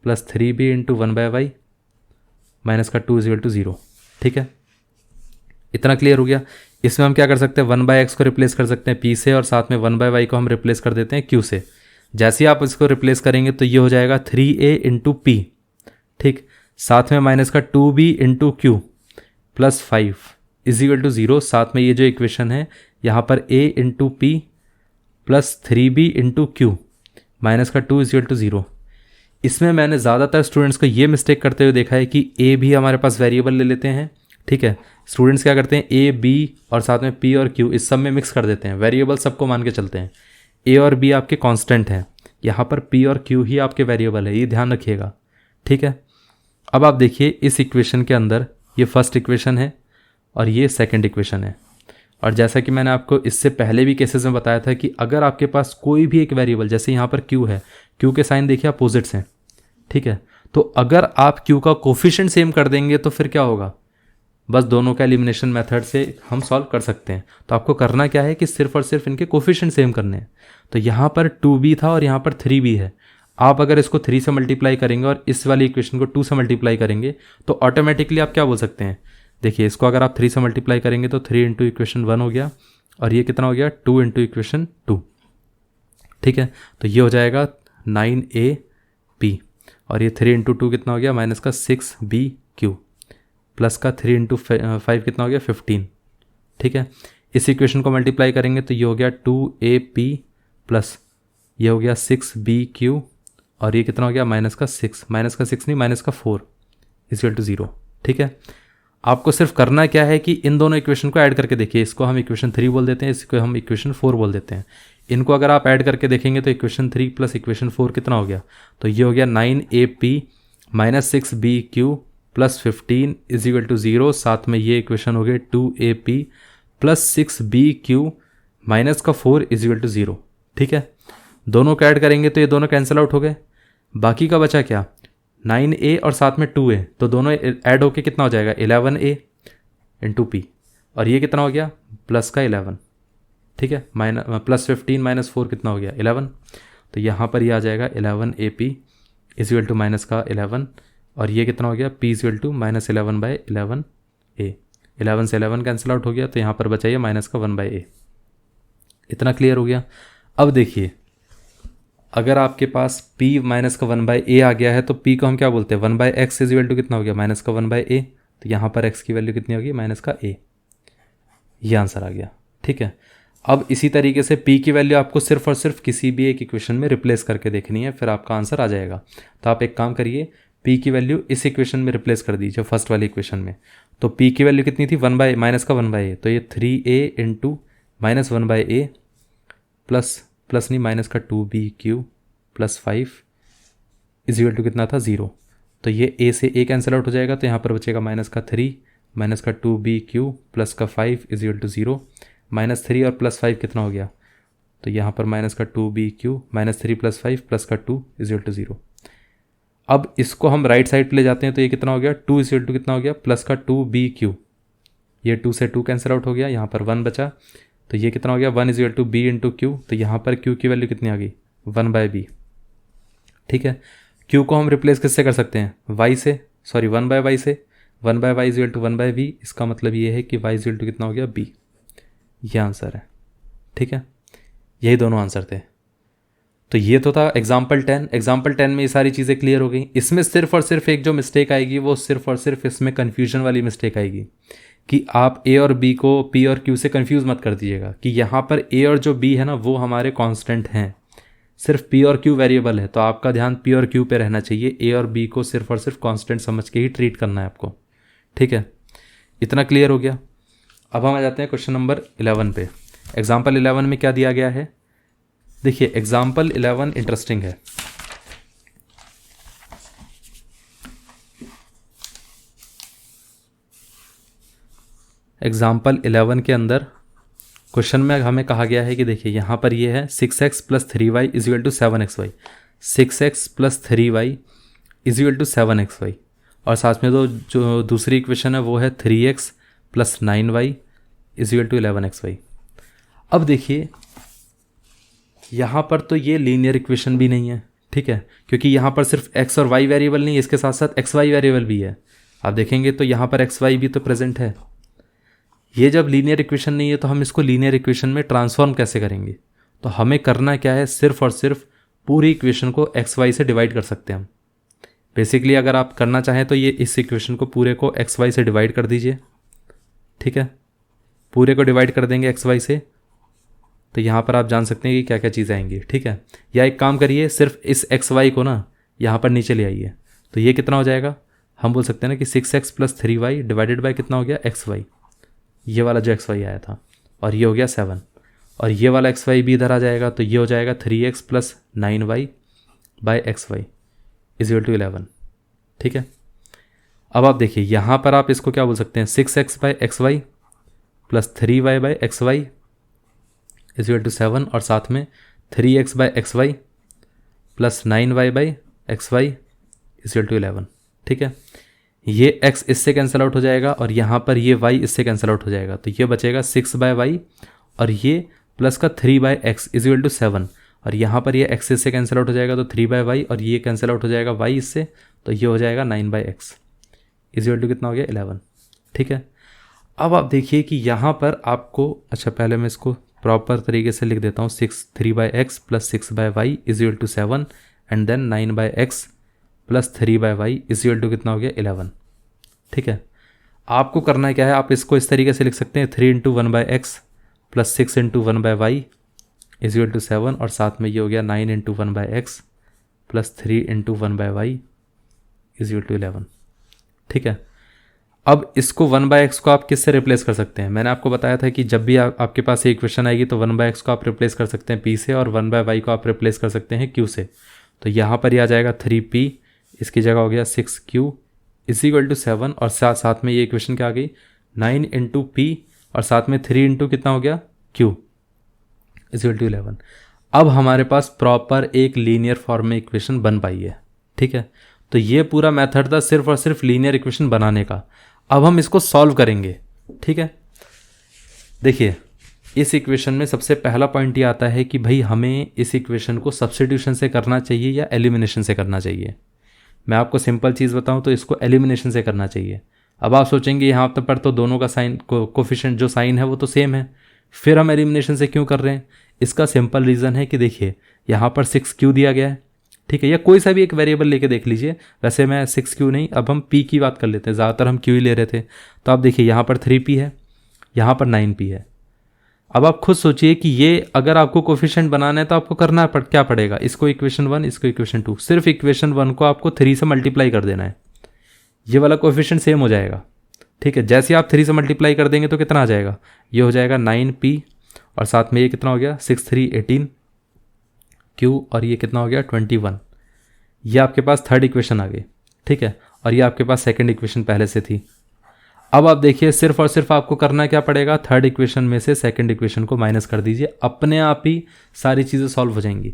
plus 3b × 1/y minus का 2 = 0। ठीक है, इतना क्लियर हो गया। इसमें हम क्या कर सकते हैं, 1/x को रिप्लेस कर सकते हैं p से, और साथ में 1/y को हम रिप्लेस कर देते हैं q से। जैसे ही आप इसको रिप्लेस करेंगे तो ये हो जाएगा 3a × p, ठीक, साथ में माइनस का 2b × q प्लस 5 = 0, साथ में ये जो इक्वेशन है यहाँ पर a × p plus 3b × q minus का 2 = 0। इसमें मैंने ज़्यादातर स्टूडेंट्स को ये मिस्टेक करते हुए देखा है कि a भी हमारे पास वेरिएबल ले लेते हैं। ठीक है, स्टूडेंट्स क्या करते हैं, a b और साथ में p और q इस सब में मिक्स कर देते हैं, वेरिएबल सबको मान के चलते हैं। a और b आपके कांस्टेंट हैं, यहाँ पर p और q ही आपके वेरिएबल है, ये ध्यान रखिएगा। ठीक है, अब आप देखिए, इस इक्वेशन के अंदर ये फर्स्ट इक्वेशन है और ये सेकंड इक्वेशन है, और जैसा कि मैंने आपको इससे पहले भी केसेस में बताया था कि अगर आपके पास कोई भी एक वेरिएबल, जैसे यहाँ पर q है, q के साइन देखिए अपोजिट्स हैं। ठीक है, तो अगर आप q का कोफिशिएंट सेम कर देंगे तो फिर क्या होगा, बस दोनों का एलिमिनेशन मेथड से हम सॉल्व कर सकते हैं। तो आपको करना क्या है कि सिर्फ और सिर्फ इनके कोफिशिएंट सेम करने हैं। तो यहाँ पर 2b था और यहाँ पर 3b है, आप अगर इसको 3 से मल्टीप्लाई करेंगे और इस वाली इक्वेशन को 2 से मल्टीप्लाई करेंगे तो ऑटोमेटिकली आप क्या बोल सकते हैं, देखिए इसको अगर आप 3 से मल्टीप्लाई करेंगे तो 3 × इक्वेशन 1 हो गया, और ये कितना हो गया 2 × इक्वेशन 2। ठीक है, तो ये हो जाएगा 9ab, और ये 3 × 2 कितना हो गया, माइनस का 6bq प्लस का 3 × 5 कितना हो गया 15। ठीक है, इस इक्वेशन को मल्टीप्लाई करेंगे तो ये हो गया 2ab प्लस ये हो गया 6bq, और ये कितना हो गया माइनस का 6 नहीं माइनस का 4 = 0। ठीक है, आपको सिर्फ करना क्या है कि इन दोनों इक्वेशन को ऐड करके देखिए, इसको हम इक्वेशन 3 बोल देते हैं, इसको हम इक्वेशन 4 बोल देते हैं। इनको अगर आप ऐड करके देखेंगे तो इक्वेशन 3 प्लस इक्वेशन 4 कितना हो गया, तो ये हो गया 9ab माइनस 6bq प्लस 15 = 0, साथ में ये इक्वेशन हो गए 2ab प्लस 6bq माइनस का 4 = 0। ठीक है, दोनों को ऐड करेंगे तो ये दोनों कैंसिल आउट हो गए, बाकी का बचा क्या 9a और साथ में 2a, तो दोनों ऐड होके कितना हो जाएगा 11a × p, और ये कितना हो गया प्लस का 11। ठीक है, प्लस 15 माइनस 4 कितना हो गया 11, तो यहाँ पर ये आ जाएगा 11ap = माइनस का 11, और ये कितना हो गया p = माइनस 11/11a, 11 से 11 कैंसिल आउट हो गया, तो यहाँ पर बचा ये माइनस का 1/a। इतना क्लियर हो गया। अब देखिए, अगर आपके पास p माइनस का 1/a आ गया है तो p को हम क्या बोलते हैं 1/x = कितना हो गया माइनस का 1/a, तो यहाँ पर x की वैल्यू कितनी होगी माइनस का a, ये आंसर आ गया। ठीक है, अब इसी तरीके से p की वैल्यू आपको सिर्फ और सिर्फ किसी भी एक इक्वेशन में रिप्लेस करके देखनी है, फिर आपका आंसर आ जाएगा। तो आप एक काम करिए, पी की वैल्यू इस इक्वेशन में रिप्लेस कर दीजिए फर्स्ट वाली इक्वेशन में। तो पी की वैल्यू कितनी थी, 1 माइनस का 1/a, तो ये 3a into minus 1/a plus नहीं माइनस का 2bq प्लस 5 इजिकल टू कितना था 0। तो ये a से a कैंसिल आउट हो जाएगा, तो यहाँ पर बचेगा माइनस का 3 माइनस का 2bq प्लस का 5 इजिकल टू 0। -3 और +5 कितना हो गया, तो यहाँ पर माइनस का 2bq -3 + 5 प्लस का 2 इजिकल टू 0। अब इसको हम राइट साइड पे ले जाते हैं, तो ये कितना हो गया 2 इजिकल टू कितना हो गया प्लस का 2bq, ये 2 से 2 कैंसिल आउट हो गया, यहाँ पर 1 बचा, तो ये कितना हो गया 1 is equal to b into Q, तो यहाँ पर q की वैल्यू कितनी आ गई 1/b। ठीक है, q को हम रिप्लेस किससे कर सकते हैं, y से, सॉरी 1/y से, 1/y इजिकल टू 1/b। इसका मतलब ये है कि y इजिकल टू कितना हो गया b, ये आंसर है। ठीक है, यही दोनों आंसर थे। तो ये तो था एग्जाम्पल 10। एग्जाम्पल 10 में ये सारी चीज़ें क्लियर हो गई। इसमें सिर्फ और सिर्फ एक जो मिस्टेक आएगी वो सिर्फ और सिर्फ इसमें कन्फ्यूजन वाली मिस्टेक आएगी कि आप a और b को p और q से कंफ्यूज मत कर दीजिएगा कि यहाँ पर a और जो b है ना वो हमारे कांस्टेंट हैं, सिर्फ p और q वेरिएबल है। तो आपका ध्यान p और q पे रहना चाहिए, a और b को सिर्फ और सिर्फ कांस्टेंट समझ के ही ट्रीट करना है आपको। ठीक है, इतना क्लियर हो गया। अब हम आ जाते हैं क्वेश्चन नंबर 11 पे। एग्जाम्पल 11 में क्या दिया गया है, देखिए एग्जाम्पल 11 इंटरेस्टिंग है। एग्जाम्पल 11 के अंदर क्वेश्चन में हमें कहा गया है कि देखिए यहाँ पर ये है 6x + 3y is equal to 7xy, 6x + 3y is equal to 7xy, और साथ में तो जो दूसरी इक्वेशन है वो है 3x + 9y is equal to 11xy। अब देखिए यहाँ पर तो ये लीनियर इक्वेशन भी नहीं है, ठीक है, क्योंकि यहाँ पर सिर्फ x और y वेरिएबल नहीं है, इसके साथ साथ xy वेरिएबल भी है। आप देखेंगे तो यहाँ पर xy भी तो प्रेजेंट है। ये जब लीनियर इक्वेशन नहीं है तो हम इसको लीनियर इक्वेशन में ट्रांसफॉर्म कैसे करेंगे, तो हमें करना क्या है, सिर्फ और सिर्फ पूरी इक्वेशन को xy से डिवाइड कर सकते हैं हम। बेसिकली अगर आप करना चाहें तो ये इस इक्वेशन को पूरे को xy से डिवाइड कर दीजिए। ठीक है, पूरे को डिवाइड कर देंगे xy से, तो यहाँ पर आप जान सकते हैं कि क्या क्या चीज़ें आएंगी। ठीक है, या एक काम करिए, सिर्फ इस xy को ना यहाँ पर नीचे ले आइए, तो ये कितना हो जाएगा, हम बोल सकते हैं ना कि 6x + 3y डिवाइडेड बाय कितना हो गया xy, ये वाला जो xy आया था, और ये हो गया 7, और ये वाला xy भी इधर आ जाएगा, तो ये हो जाएगा 3x + 9y by xy is equal to 11। ठीक है, अब आप देखिए यहाँ पर आप इसको क्या बोल सकते हैं, 6x by xy plus 3y by xy is equal to 7, और साथ में 3x by xy plus 9y by xy is equal to 11। ठीक है, ये x इससे कैंसिल आउट हो जाएगा और यहाँ पर ये y इससे कैंसिल आउट हो जाएगा, तो ये बचेगा 6 बाय y और ये प्लस का 3 बाय x इजिकल टू 7, और यहाँ पर ये x इससे कैंसिल आउट हो जाएगा तो 3 बाय y, और ये कैंसिल आउट हो जाएगा y इससे, तो ये हो जाएगा 9 बाय x इजिकल टू कितना हो गया 11। ठीक है, अब आप देखिए कि यहाँ पर आपको, अच्छा पहले मैं इसको प्रॉपर तरीके से लिख देता हूँ, 3 by x plus 6 by y is equal to 7 and then 9 by x plus 3 by y is equal to कितना हो गया 11। ठीक है, आपको करना क्या है, आप इसको इस तरीके से लिख सकते हैं 3 × 1 by x plus 6 × 1 by y is equal to 7, और साथ में ये हो गया 9 × 1 by x plus 3 × 1 by y is equal to 11। ठीक है, अब इसको 1 बाय x को आप किससे रिप्लेस कर सकते हैं, मैंने आपको बताया था कि जब भी आपके पास ये इक्वेशन आएगी तो 1 बाय x को आप रिप्लेस कर सकते हैं p से, और 1 बाय y को आप रिप्लेस कर सकते हैं q से। तो यहाँ पर ये आ जाएगा 3p, इसकी जगह हो गया 6q इजिकल टू 7, और साथ में ये इक्वेशन क्या आ गई 9 × p, और साथ में 3 × कितना हो गया q इजिकल टू 11। अब हमारे पास प्रॉपर एक लीनियर फॉर्म में इक्वेशन बन पाई है। ठीक है, तो ये पूरा मेथड था सिर्फ और सिर्फ लीनियर इक्वेशन बनाने का। अब हम इसको सॉल्व करेंगे। ठीक है, देखिए इस इक्वेशन में सबसे पहला पॉइंट ये आता है कि भाई हमें इस इक्वेशन को सब्स्टिट्यूशन से करना चाहिए या एलिमिनेशन से करना चाहिए। मैं आपको सिंपल चीज़ बताऊं तो इसको एलिमिनेशन से करना चाहिए। अब आप सोचेंगे यहाँ पर तो दोनों का साइन कोफिशिएंट जो साइन है वो तो सेम है, फिर हम एलिमिनेशन से क्यों कर रहे हैं। इसका सिंपल रीज़न है कि देखिए यहाँ पर 6q दिया गया है। ठीक है, या कोई सा भी एक वेरिएबल लेके देख लीजिए, वैसे मैं 6q नहीं, अब हम p की बात कर लेते हैं, ज़्यादातर हम q ही ले रहे थे। तो आप देखिए यहाँ पर 3p है, यहाँ पर 9p है। अब आप खुद सोचिए कि ये अगर आपको कोफिशिएंट बनाना है तो आपको करना क्या पड़ेगा, इसको इक्वेशन 1, इसको इक्वेशन 2, सिर्फ इक्वेशन 1 को आपको 3 से मल्टीप्लाई कर देना है, ये वाला कोफिशिएंट सेम हो जाएगा। ठीक है, जैसे आप 3 से मल्टीप्लाई कर देंगे तो कितना आ जाएगा, ये हो जाएगा 9p और साथ में ये कितना हो गया 6 3 18 q और ये कितना हो गया 21। ये आपके पास थर्ड इक्वेशन आ गई। ठीक है, और ये आपके पास सेकंड इक्वेशन पहले से थी। अब आप देखिए सिर्फ और सिर्फ आपको करना क्या पड़ेगा, थर्ड इक्वेशन में से सेकंड इक्वेशन को माइनस कर दीजिए, अपने आप ही सारी चीज़ें सॉल्व हो जाएंगी।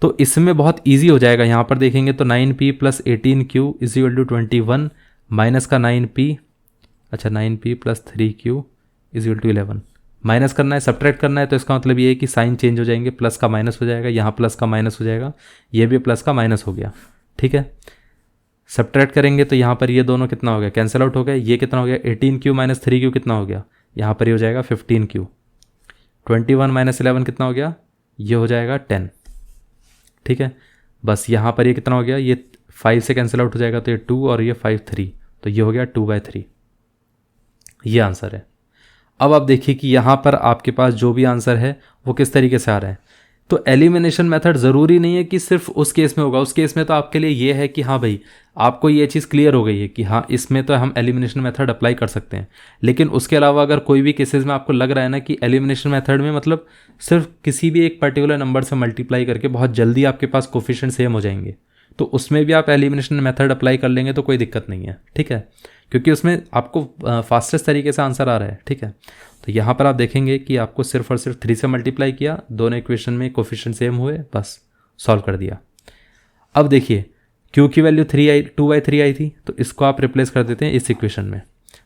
तो इसमें बहुत इजी हो जाएगा। यहाँ पर देखेंगे तो 9p plus 18q is equal to 21 minus का 9p, अच्छा 9p plus 3q is equal to 11। Minus करना है, सब्ट्रैक्ट करना है, तो इसका मतलब ये है कि साइन चेंज हो जाएंगे, प्लस का माइनस हो जाएगा, यहाँ प्लस का माइनस हो जाएगा, ये भी प्लस का माइनस हो गया। ठीक है, सब्ट्रैक्ट करेंगे तो यहाँ पर ये दोनों कितना हो गया, कैंसिल आउट हो गया। ये कितना हो गया 18q माइनस 3q कितना हो गया, यहाँ पर ये हो जाएगा 15q। 21 माइनस 11 कितना हो गया, ये हो जाएगा 10। ठीक है, बस यहाँ पर ये कितना हो गया, ये 5 से कैंसिल आउट हो जाएगा तो ये 2 और ये 5 3, तो ये हो गया 2/3। ये आंसर है। अब आप देखिए कि यहाँ पर आपके पास जो भी आंसर है वो किस तरीके से आ रहा है। तो एलिमिनेशन मेथड ज़रूरी नहीं है कि सिर्फ उस केस में होगा, उस केस में तो आपके लिए ये है कि हाँ भाई आपको ये चीज़ क्लियर हो गई है कि हाँ इसमें तो हम एलिमिनेशन मेथड अप्लाई कर सकते हैं। लेकिन उसके अलावा अगर कोई भी केसेस में आपको लग रहा है ना कि एलिमिनेशन मेथड में मतलब सिर्फ किसी भी एक पर्टिकुलर नंबर से मल्टीप्लाई करके बहुत जल्दी आपके पास कोफिशिएंट सेम हो जाएंगे, तो उसमें भी आप एलिमिनेशन मेथड अप्लाई कर लेंगे तो कोई दिक्कत नहीं है। ठीक है, क्योंकि उसमें आपको फास्टेस्ट तरीके से आंसर आ रहा है। ठीक है, तो यहाँ पर आप देखेंगे कि आपको सिर्फ और सिर्फ 3 से मल्टीप्लाई किया, दोनों इक्वेशन में कोफिशिएंट सेम हुए, बस सॉल्व कर दिया। अब देखिए q की वैल्यू 2/3 आई थी, तो इसको आप रिप्लेस कर देते हैं इस इक्वेशन में।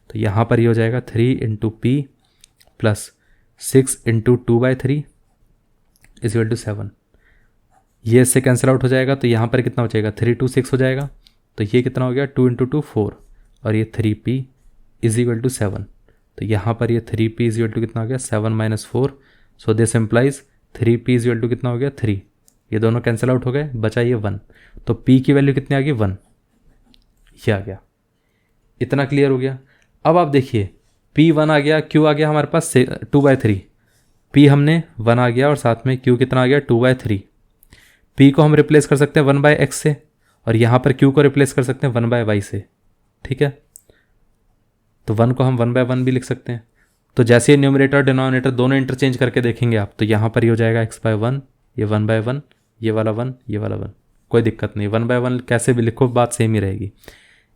तो यहाँ पर ये हो जाएगा 3 × p plus 6 × 2/3 is equal to 7। ये इससे कैंसिल आउट हो जाएगा, तो यहाँ पर कितना हो जाएगा 3 2 6 हो जाएगा। तो ये कितना हो गया 2 × 2 4 और ये 3p इज इक्वल टू 7। तो यहाँ पर ये 3p इज इक्वल टू कितना हो गया 7 - 4। So this implies 3p is equal to कितना हो गया 3। ये दोनों कैंसिल आउट हो गए, बचा ये 1। तो p की वैल्यू कितनी आ गई 1, ये आ गया। इतना क्लियर हो गया। अब आप देखिए p 1 आ गया, q आ गया हमारे पास 2/3, p हमने 1 आ गया और साथ में q कितना आ गया 2/3। p को हम रिप्लेस कर सकते हैं 1/x से और यहाँ पर q को रिप्लेस कर सकते हैं 1/y से। ठीक है, तो 1 को हम 1/1 भी लिख सकते हैं। तो जैसे ही न्यूमरेटर डिनोमिनेटर दोनों इंटरचेंज करके देखेंगे आप, तो यहाँ पर ये हो जाएगा x/1, ये 1/1, ये वाला 1, ये वाला 1, कोई दिक्कत नहीं। 1/1 कैसे भी लिखो बात सेम ही रहेगी।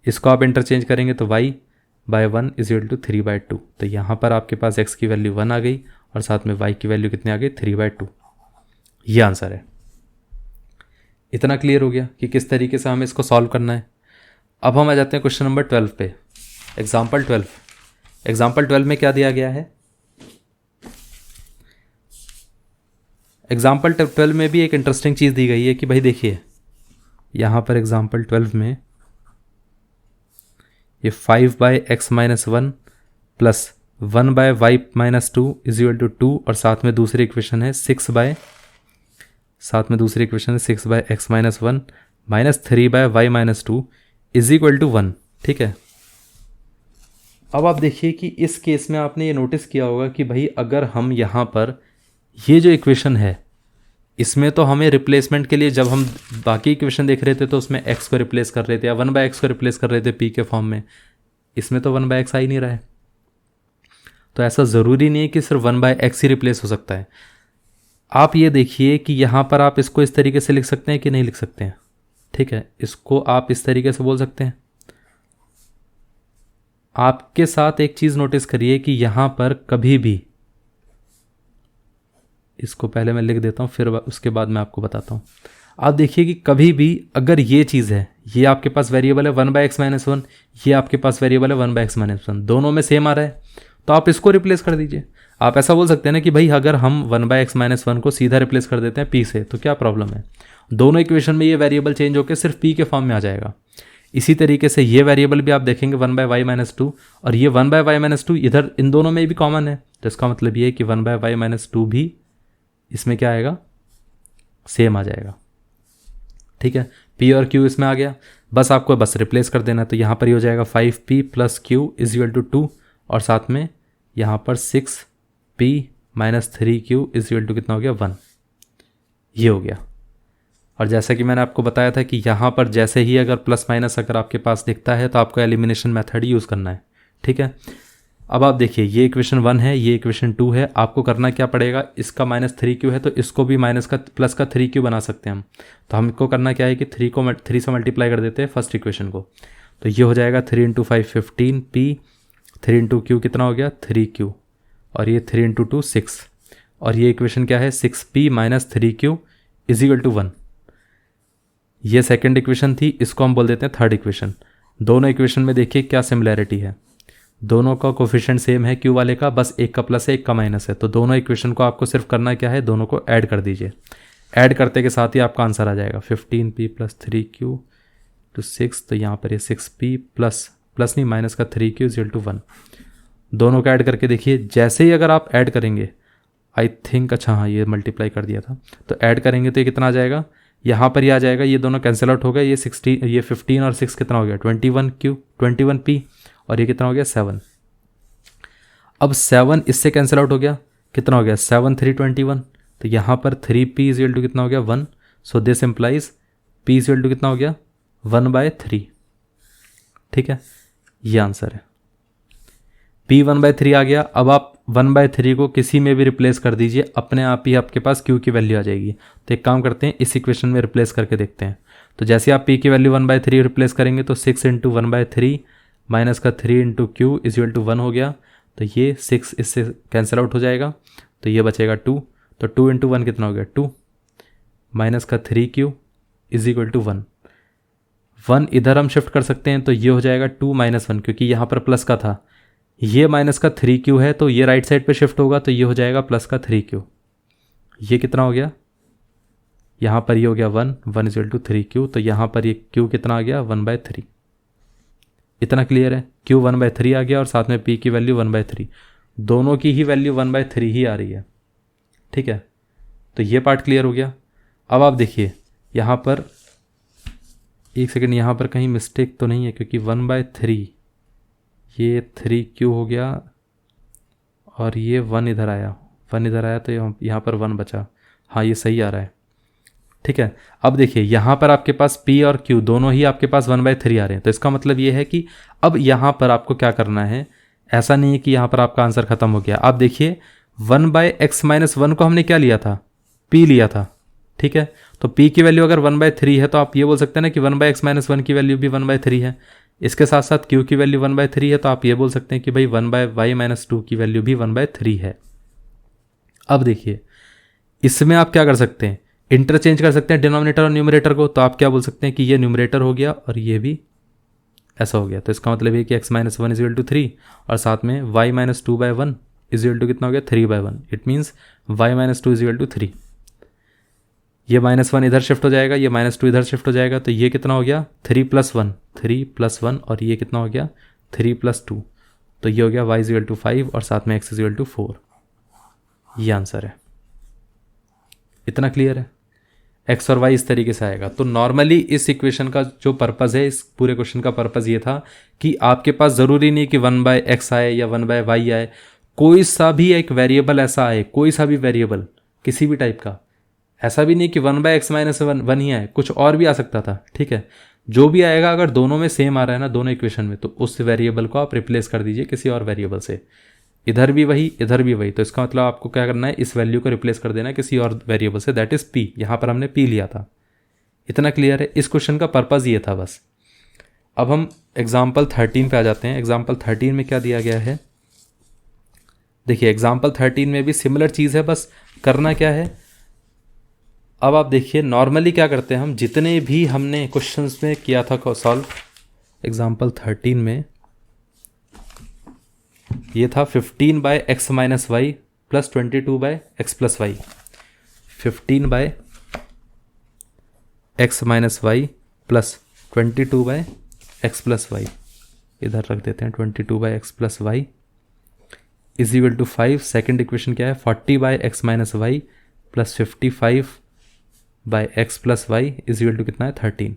इसको आप इंटरचेंज करेंगे तो y/1 इज इक्वल टू 3/2। तो यहाँ पर आपके पास x की वैल्यू 1 आ गई और साथ में y की वैल्यू कितनी आ गई 3/2। ये आंसर है। इतना क्लियर हो गया कि किस तरीके से हमें इसको सॉल्व करना है। अब हम आ जाते हैं क्वेश्चन नंबर 12 पे, एग्जाम्पल 12। एग्जाम्पल 12 में क्या दिया गया है, एग्जाम्पल 12 में भी एक इंटरेस्टिंग चीज़ दी गई है कि भाई देखिए यहाँ पर एग्जाम्पल 12 में ये 5/x-1 plus 1/y-2 is equal to 2 और साथ में दूसरी इक्वेशन है 6/x-1 minus 3/y-2 is equal to 1। ठीक है, अब आप देखिए कि इस केस में आपने ये नोटिस किया होगा कि भाई अगर हम यहाँ पर ये जो इक्वेशन है इसमें तो हमें रिप्लेसमेंट के लिए जब हम बाकी इक्वेशन देख रहे थे तो उसमें x को रिप्लेस कर रहे थे या 1/x को रिप्लेस कर रहे थे p के फॉर्म में, इसमें तो 1/x आ ही नहीं रहा है। तो ऐसा ज़रूरी नहीं है कि सिर्फ 1/x ही रिप्लेस हो सकता है। आप ये देखिए कि यहाँ पर आप इसको इस तरीके से लिख सकते हैं कि नहीं लिख सकते हैं। ठीक है, इसको आप इस तरीके से बोल सकते हैं। आपके साथ एक चीज़ नोटिस करिए कि यहाँ पर कभी भी, इसको पहले मैं लिख देता हूँ फिर उसके बाद मैं आपको बताता हूँ। आप देखिए कि कभी भी अगर ये चीज़ है, ये आपके पास वेरिएबल है 1/x-1, ये आपके पास वेरिएबल है 1/x-1, दोनों में सेम आ रहा है, तो आप इसको रिप्लेस कर दीजिए। आप ऐसा बोल सकते हैं ना कि भाई अगर हम 1/x-1 को सीधा रिप्लेस कर देते हैं p से तो क्या प्रॉब्लम है, दोनों इक्वेशन में ये वेरिएबल चेंज होकर सिर्फ p के फॉर्म में आ जाएगा। इसी तरीके से ये वेरिएबल भी आप देखेंगे 1/y-2 और ये 1/y-2 इधर इन दोनों में भी कॉमन है, तो इसका मतलब ये है कि 1/y-2 भी इसमें क्या आएगा, सेम आ जाएगा। ठीक है, p और q इसमें आ गया, बस आपको बस रिप्लेस कर देना है। तो यहाँ पर ये हो जाएगा 5p plus q is equal to 2 और साथ में यहाँ पर 6p minus 3q is equal to कितना हो गया 1। ये हो गया। और जैसा कि मैंने आपको बताया था कि यहाँ पर जैसे ही अगर प्लस माइनस अगर आपके पास दिखता है तो आपको एलिमिनेशन मेथड ही यूज़ करना है, ठीक है। अब आप देखिए ये इक्वेशन 1 है, ये इक्वेशन 2 है, आपको करना क्या पड़ेगा, इसका माइनस 3q है तो इसको भी माइनस का प्लस का 3q बना सकते हैं हम। तो हमको करना क्या है कि 3 से मल्टीप्लाई कर देते हैं फर्स्ट इक्वेशन को। तो ये हो जाएगा 3 × 5 15p, 3 × q कितना हो गया 3q, और ये 3 × 2 6, और ये इक्वेशन क्या है 6p minus 3q is equal to 1। ये सेकंड इक्वेशन थी, इसको हम बोल देते हैं थर्ड इक्वेशन। दोनों इक्वेशन में देखिए क्या सिमिलैरिटी है, दोनों का कोफिशिएंट सेम है क्यू वाले का, बस एक का प्लस है एक का माइनस है। तो दोनों इक्वेशन को आपको सिर्फ करना क्या है, दोनों को ऐड कर दीजिए। ऐड करते के साथ ही आपका आंसर आ जाएगा 15p प्लस 3q टू 6। तो यहाँ पर ये 6p प्लस नहीं माइनस का 3q इज इक्वल टू 1। दोनों का ऐड करके देखिए, जैसे ही अगर आप ऐड करेंगे, आई थिंक अच्छा हाँ ये मल्टीप्लाई कर दिया था, तो ऐड करेंगे तो ये कितना आ जाएगा, यहाँ पर ये आ जाएगा, ये दोनों कैंसिल आउट हो गए, ये 15 और 6 कितना हो गया 21p, और ये कितना हो गया 7। अब 7 इससे कैंसिल आउट हो गया, कितना हो गया 7 3 21। तो यहाँ पर 3p इज इक्वल टू कितना हो गया 1। So this implies p is equal to कितना हो गया 1/3। ठीक है, ये आंसर है, p 1/3 आ गया। अब आप 1/3 को किसी में भी रिप्लेस कर दीजिए, अपने आप ही आपके पास q की वैल्यू आ जाएगी। तो एक काम करते हैं, इस इक्वेशन में रिप्लेस करके देखते हैं। तो जैसे आप p की वैल्यू 1/3 रिप्लेस करेंगे तो 6 × 1/3 माइनस का 3 × q इज इक्वल टू 1 हो गया। तो ये 6 इससे कैंसिल आउट हो जाएगा, तो ये बचेगा 2। तो 2 × 1 कितना हो गया 2, माइनस का 3q इज इक्वल टू 1। 1 इधर हम शिफ्ट कर सकते हैं, तो ये हो जाएगा 2 - 1, क्योंकि यहाँ पर प्लस का था, ये माइनस का 3q है तो ये राइट साइड पे शिफ्ट होगा, तो ये हो जाएगा प्लस का 3q। ये कितना हो गया, यहाँ पर ये हो गया 1 इज इक्वल टू 3q, तो यहाँ पर ये q कितना आ गया 1/3। इतना क्लियर है, q 1/3 आ गया और साथ में p की वैल्यू 1/3, दोनों की ही वैल्यू 1/3 ही आ रही है। ठीक है, तो ये पार्ट क्लियर हो गया। अब आप देखिए यहाँ पर एक सेकेंड, यहाँ पर कहीं मिस्टेक तो नहीं है, क्योंकि 1/3 ये 3q हो गया और ये 1 इधर आया, 1 इधर आया तो यहाँ पर 1 बचा। हाँ ये सही आ रहा है। ठीक है, अब देखिए यहाँ पर आपके पास p और q दोनों ही आपके पास 1/3 आ रहे हैं, तो इसका मतलब ये है कि अब यहाँ पर आपको क्या करना है, ऐसा नहीं है कि यहाँ पर आपका आंसर खत्म हो गया। आप देखिए 1/x-1 को हमने क्या लिया था, p लिया था। ठीक है, तो p की वैल्यू अगर 1/3 है तो आप ये बोल सकते हैं ना कि 1/x-1 की वैल्यू भी 1/3 है। इसके साथ साथ q की वैल्यू 1/3 है, तो आप ये बोल सकते हैं कि भाई 1/y-2 की वैल्यू भी 1/3 है। अब देखिए इसमें आप क्या कर सकते हैं, इंटरचेंज कर सकते हैं डिनोमिनेटर और न्यूमरेटर को। तो आप क्या बोल सकते हैं कि ये न्यूमरेटर हो गया और ये भी ऐसा हो गया। तो इसका मतलब ये कि x-1 इज इक्वल टू 3 और साथ में y-2/1 इज इक्वल टू कितना हो गया 3/1। It means y-2 is equal to 3। ये -1 इधर शिफ्ट हो जाएगा, ये -2 इधर शिफ्ट हो जाएगा, तो ये कितना हो गया 3 + 1, और ये कितना हो गया 3 + 2। तो ये हो गया y इज इक्वल टू 5 और साथ में x इज इक्वल टू 4। ये आंसर है। इतना क्लियर है, x और y इस तरीके से आएगा। तो नॉर्मली इस इक्वेशन का जो पर्पज़ है, इस पूरे क्वेश्चन का पर्पज़ ये था कि आपके पास ज़रूरी नहीं कि 1/x आए या 1/y आए, कोई सा भी एक वेरिएबल ऐसा आए, कोई सा भी वेरिएबल किसी भी टाइप का, ऐसा भी नहीं कि 1/x-1 ही आए, कुछ और भी आ सकता था। ठीक है, जो भी आएगा अगर दोनों में सेम आ रहा है ना, दोनों इक्वेशन में, तो उस वेरिएबल को आप रिप्लेस कर दीजिए किसी और वेरिएबल से। इधर भी वही, इधर भी वही, तो इसका मतलब आपको क्या करना है, इस वैल्यू को रिप्लेस कर देना है किसी और वेरिएबल से, दैट इज़ p। यहाँ पर हमने p लिया था। इतना क्लियर है, इस क्वेश्चन का पर्पज़ ये था बस। अब हम एग्जाम्पल 13 पे आ जाते हैं। एग्जाम्पल 13 में क्या दिया गया है, देखिए एग्जाम्पल 13 में भी सिमिलर चीज़ है, बस करना क्या है। अब आप देखिए नॉर्मली क्या करते हैं हम, जितने भी हमने क्वेश्चंस में किया था सॉल्व, एग्जाम्पल 13 में ये था 15/x-y plus 22/x+y, 15/x-y plus 22/x+y, इधर रख देते हैं 22/x+y is equal to 5। Second equation क्या है 40/x-y plus 55/x+y is equal to कितना है 13।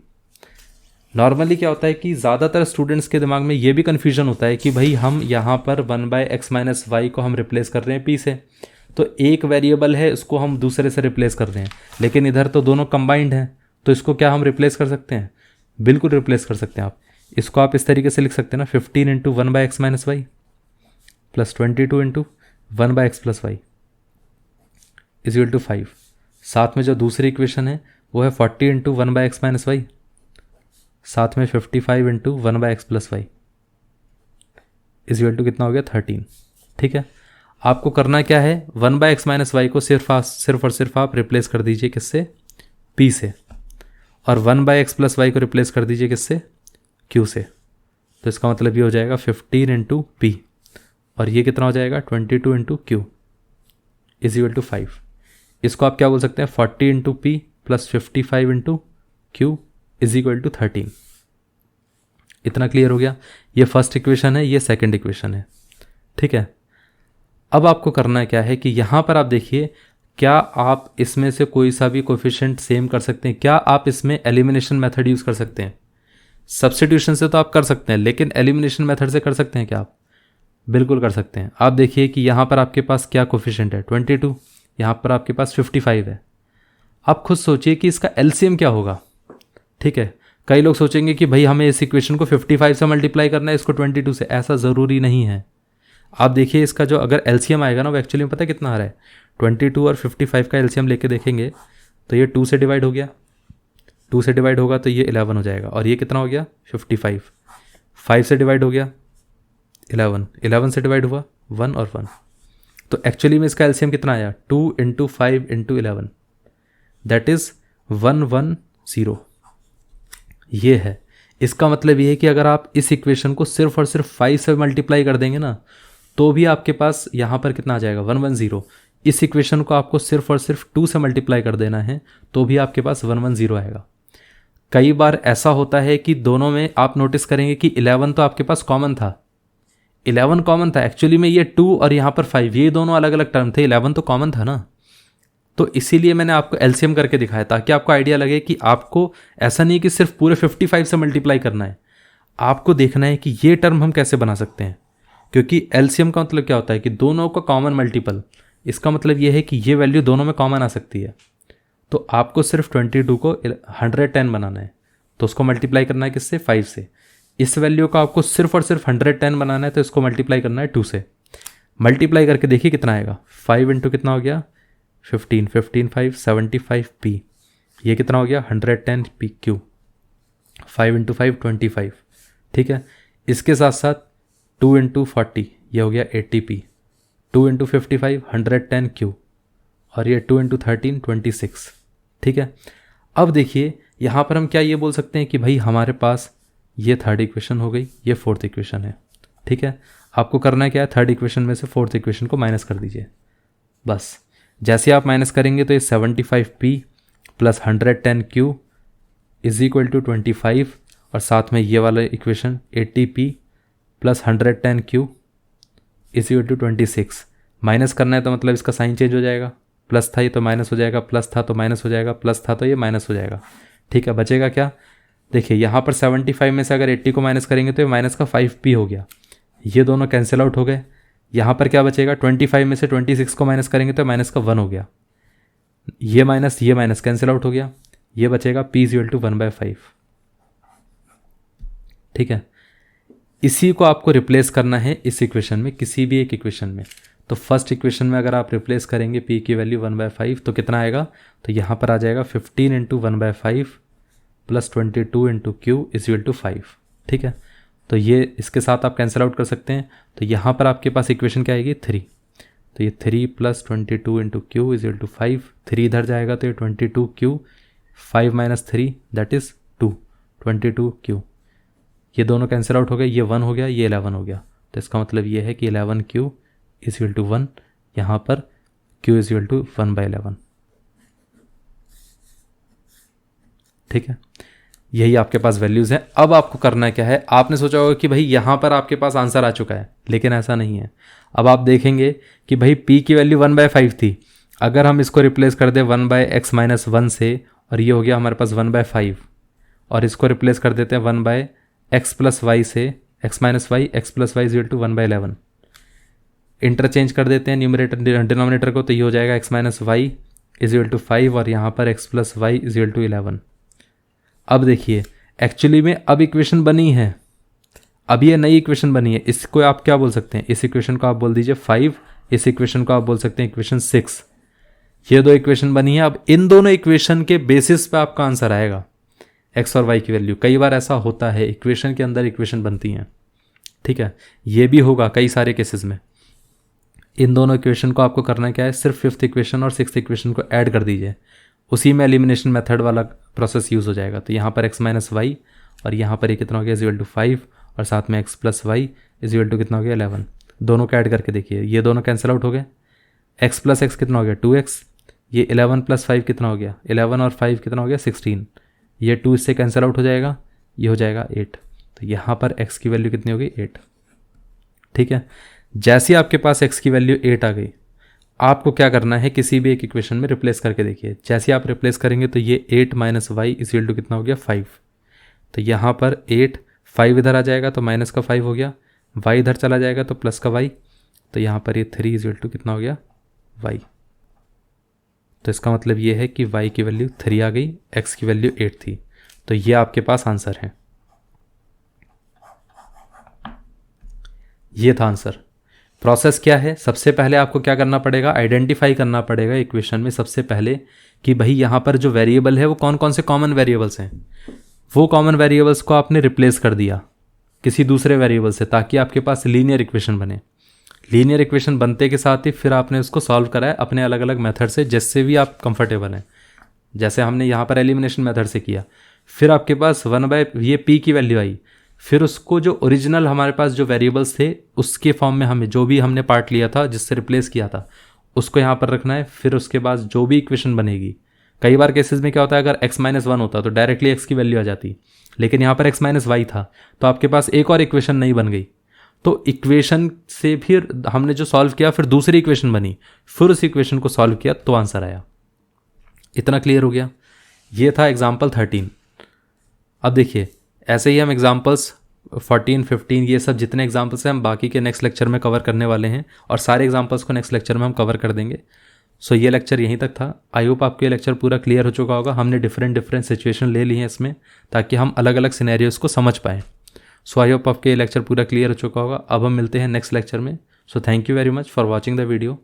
नॉर्मली क्या होता है कि ज़्यादातर स्टूडेंट्स के दिमाग में ये भी कन्फ्यूजन होता है कि भाई हम यहाँ पर 1/x-y को हम रिप्लेस कर रहे हैं p से, तो एक वेरिएबल है उसको हम दूसरे से रिप्लेस कर रहे हैं, लेकिन इधर तो दोनों कंबाइंड हैं, तो इसको क्या हम रिप्लेस कर सकते हैं? बिल्कुल रिप्लेस कर सकते हैं आप। इसको आप इस तरीके से लिख सकते हैं ना, 15 into 1/x minus y plus 22 into 1/x plus y is equal to 5। साथ में जो दूसरी इक्वेशन है वो है 40 इंटू 1/x माइनस वाई, साथ में 55 into 1/x plus y is equal to कितना हो गया? 13। ठीक है, आपको करना क्या है, 1/x माइनस वाई को सिर्फ और सिर्फ आप रिप्लेस कर दीजिए किससे? p से, और 1/x प्लस वाई को रिप्लेस कर दीजिए किससे? q से। तो इसका मतलब ये हो जाएगा 15 इंटू पी, और ये कितना हो जाएगा? 22 into Q is equal to 5। इसको आप क्या बोल सकते हैं? 40 into P plus 55 into Q is equal to 13। इतना क्लियर हो गया? ये फर्स्ट इक्वेशन है, ये सेकंड इक्वेशन है। ठीक है, अब आपको करना क्या है कि यहाँ पर आप देखिए, क्या आप इसमें से कोई सा भी कोफिशिएंट सेम कर सकते हैं? क्या आप इसमें एलिमिनेशन मेथड यूज़ कर सकते हैं? सब्स्टिट्यूशन से तो आप कर सकते हैं, लेकिन एलिमिनेशन मेथड से कर सकते हैं क्या आप? बिल्कुल कर सकते हैं। आप देखिए कि यहाँ पर आपके पास क्या कोफिशिएंट है? 22, यहाँ पर आपके पास 55 है। आप खुद सोचिए कि इसका एलसीएम क्या होगा। ठीक है, कई लोग सोचेंगे कि भाई हमें इस इक्वेशन को 55 से मल्टीप्लाई करना है, इसको 22 से। ऐसा ज़रूरी नहीं है। आप देखिए इसका जो अगर एलसीएम आएगा ना, वो एक्चुअली में पता है कितना आ रहा है? 22 और 55 का एलसीएम लेके देखेंगे तो ये 2 से डिवाइड हो गया, 2 से डिवाइड होगा तो ये 11 हो जाएगा, और ये कितना हो गया? 55। 5 से डिवाइड हो गया 11, 11 से डिवाइड हुआ 1 और 1। तो एक्चुअली में इसका एलसीएम कितना आया? 2 इंटू 5 इंटू 11, दैट इज़ 110। ये है। इसका मतलब ये है कि अगर आप इस इक्वेशन को सिर्फ और सिर्फ 5 से मल्टीप्लाई कर देंगे ना, तो भी आपके पास यहाँ पर कितना आ जाएगा? 110। इस इक्वेशन को आपको सिर्फ और सिर्फ 2 से मल्टीप्लाई कर देना है, तो भी आपके पास 110 आएगा। कई बार ऐसा होता है कि दोनों में आप नोटिस करेंगे कि 11 तो आपके पास कॉमन था, 11 कॉमन था। एक्चुअली में ये 2 और यहाँ पर 5, ये दोनों अलग अलग टर्म थे, 11 तो कॉमन था ना। तो इसीलिए मैंने आपको एलसीएम करके दिखाया, ताकि आपको आइडिया लगे कि आपको ऐसा नहीं कि सिर्फ पूरे 55 से मल्टीप्लाई करना है, आपको देखना है कि ये टर्म हम कैसे बना सकते हैं। क्योंकि एलसीएम का मतलब क्या होता है कि दोनों का कॉमन मल्टीपल। इसका मतलब ये है कि ये वैल्यू दोनों में कॉमन आ सकती है। तो आपको सिर्फ 22 को 110 बनाना है, तो उसको मल्टीप्लाई करना है किससे? 5 से। इस वैल्यू को आपको सिर्फ और सिर्फ 110 बनाना है, तो इसको मल्टीप्लाई करना है 2 से। मल्टीप्लाई करके देखिए कितना आएगा? 5 इंटू कितना हो गया? 15, 15 5 75 पी, ये कितना हो गया? 110 पी क्यू। 5 इंटू 5 25। ठीक है, इसके साथ साथ 2 इंटू 40, ये हो गया 80 पी। 2 इंटू 55 110 क्यू, और ये 2 इंटू 13 26। ठीक है, अब देखिए यहाँ पर हम क्या ये बोल सकते हैं कि भाई हमारे पास ये थर्ड इक्वेशन हो गई, ये फोर्थ इक्वेशन है। ठीक है, आपको करना है क्या है? थर्ड इक्वेशन में से फोर्थ इक्वेशन को माइनस कर दीजिए। बस जैसे आप माइनस करेंगे तो ये 75p plus 110q is equal to 25, और साथ में ये वाला equation 80p plus 110q is equal to 26। Minus करना है तो मतलब इसका साइन चेंज हो जाएगा, प्लस था ये तो माइनस हो जाएगा, प्लस था तो माइनस हो जाएगा, प्लस था तो ये माइनस हो जाएगा। ठीक है, बचेगा क्या? देखिए यहाँ पर 75 में से अगर 80 को माइनस करेंगे तो ये माइनस का 5p हो गया, ये दोनों कैंसिल आउट हो गए। यहाँ पर क्या बचेगा? 25 में से 26 को माइनस करेंगे तो माइनस का 1 हो गया, ये माइनस कैंसिल आउट हो गया, ये बचेगा p इज इक्वल टू 1/5। ठीक है, इसी को आपको रिप्लेस करना है इस इक्वेशन में, किसी भी एक इक्वेशन में। तो फर्स्ट इक्वेशन में अगर आप रिप्लेस करेंगे p की वैल्यू 1/5 तो कितना आएगा? तो यहाँ पर आ जाएगा 15 into 1/5 plus 22 into Q is equal to 5। ठीक है, तो ये इसके साथ आप कैंसिल आउट कर सकते हैं। तो यहाँ पर आपके पास इक्वेशन क्या आएगी? 3। तो ये 3 plus 22 into Q is equal to 5। 3 इधर जाएगा तो ये 22 क्यू, 5 माइनस 3 दैट इज़ 2, 22 क्यू। ये दोनों कैंसिल आउट हो गए, ये 1 हो गया, ये 11 हो गया। तो इसका मतलब ये है कि 11 क्यू इज इक्वल टू 1, यहाँ पर क्यू इज इक्वल टू 1/11। ठीक है, यही आपके पास वैल्यूज़ हैं। अब आपको करना क्या है? आपने सोचा होगा कि भाई यहाँ पर आपके पास आंसर आ चुका है, लेकिन ऐसा नहीं है। अब आप देखेंगे कि भाई p की वैल्यू 1/5 थी, अगर हम इसको रिप्लेस कर दें 1/x माइनस 1 से, और ये हो गया हमारे पास 1/5, और इसको रिप्लेस कर देते हैं 1/x प्लस वाई से, x minus y, x plus y is equal to 1/11। Interchange कर देते हैं न्यूमरेटर डिनोमिनेटर को, तो ये हो जाएगा x minus y is equal to 5 और यहाँ पर x plus y is equal to 11। अब देखिए एक्चुअली में अब इक्वेशन बनी है, अब ये नई इक्वेशन बनी है। इसको आप क्या बोल सकते हैं, इस इक्वेशन को आप बोल दीजिए 5, इस इक्वेशन को आप बोल सकते हैं इक्वेशन 6। ये दो इक्वेशन बनी है। अब इन दोनों इक्वेशन के बेसिस पे आपका आंसर आएगा x और y की वैल्यू। कई बार ऐसा होता है इक्वेशन के अंदर इक्वेशन बनती हैं, ठीक है, ये भी होगा कई सारे केसेस में। इन दोनों इक्वेशन को आपको करना क्या है, सिर्फ फिफ्थ इक्वेशन और सिक्स्थ इक्वेशन को ऐड कर दीजिए, उसी में एलिमिनेशन मेथड वाला प्रोसेस यूज़ हो जाएगा। तो यहाँ पर x माइनस वाई और यहाँ पर ये कितना हो गया इज इक्वल टू 5 और साथ में x plus y is equal to कितना हो गया 11। दोनों को ऐड करके देखिए, ये दोनों कैंसिल आउट हो गए। x प्लस एक्स कितना हो गया 2x, ये 11 प्लस 5 कितना हो गया 11 और 5 कितना हो गया 16, ये 2 इससे कैंसिल आउट हो जाएगा, ये हो जाएगा 8। तो यहाँ पर x की वैल्यू कितनी हो गई 8, ठीक है। जैसे ही आपके पास x की वैल्यू 8 आ गई, आपको क्या करना है, किसी भी एक इक्वेशन में रिप्लेस करके देखिए। जैसे आप रिप्लेस करेंगे तो ये 8 minus y is equal to कितना हो गया 5। तो यहाँ पर 8, 5 इधर आ जाएगा तो माइनस का 5 हो गया, y इधर चला जाएगा तो प्लस का y, तो यहाँ पर ये 3 इज इक्वल टू कितना हो गया y। तो इसका मतलब ये है कि y की वैल्यू 3 आ गई, x की वैल्यू 8 थी। तो ये आपके पास आंसर है, ये था आंसर। प्रोसेस क्या है, सबसे पहले आपको क्या करना पड़ेगा, आइडेंटिफाई करना पड़ेगा इक्वेशन में सबसे पहले कि भाई यहाँ पर जो वेरिएबल है वो कौन कौन से कॉमन वेरिएबल्स हैं। वो कॉमन वेरिएबल्स को आपने रिप्लेस कर दिया किसी दूसरे वेरिएबल से, ताकि आपके पास लीनियर इक्वेशन बने। लीनियर इक्वेशन बनते के साथ ही फिर आपने उसको सॉल्व कराया अपने अलग अलग मेथड से, जिससे भी आप कंफर्टेबल हैं। जैसे हमने यहाँ पर एलिमिनेशन मेथड से किया, फिर आपके पास 1/, ये p की वैल्यू आई, फिर उसको जो ओरिजिनल हमारे पास जो वेरिएबल्स थे उसके फॉर्म में हमें जो भी हमने पार्ट लिया था जिससे रिप्लेस किया था उसको यहाँ पर रखना है। फिर उसके बाद जो भी इक्वेशन बनेगी, कई बार केसेस में क्या होता है, अगर x माइनस 1 होता तो डायरेक्टली x की वैल्यू आ जाती, लेकिन यहाँ पर x माइनस वाई था तो आपके पास एक और इक्वेशन नहीं बन गई। तो इक्वेशन से फिर हमने जो सॉल्व किया, फिर दूसरी इक्वेशन बनी, फिर उस इक्वेशन को सॉल्व किया तो आंसर आया। इतना क्लियर हो गया। ये था एग्जाम्पल 13। अब देखिए ऐसे ही हम एग्जाम्पल्स 14, 15 ये सब जितने एग्जाम्पल्स हैं हम बाकी के नेक्स्ट लेक्चर में कवर करने वाले हैं, और सारे एग्जाम्पल्स को नेक्स्ट लेक्चर में हम कवर कर देंगे। सो ये लेक्चर यहीं तक था। आई होप आपको ये लेक्चर पूरा क्लियर हो चुका होगा। हमने डिफरेंट सिचुएशन ले ली हैं इसमें, ताकि हम अलग अलग सिनेरियोस को समझ पाएँ। सो आई होप आपके ये लेक्चर पूरा क्लियर हो चुका होगा। अब हम मिलते हैं नेक्स्ट लेक्चर में। So thank you very much for watching the video.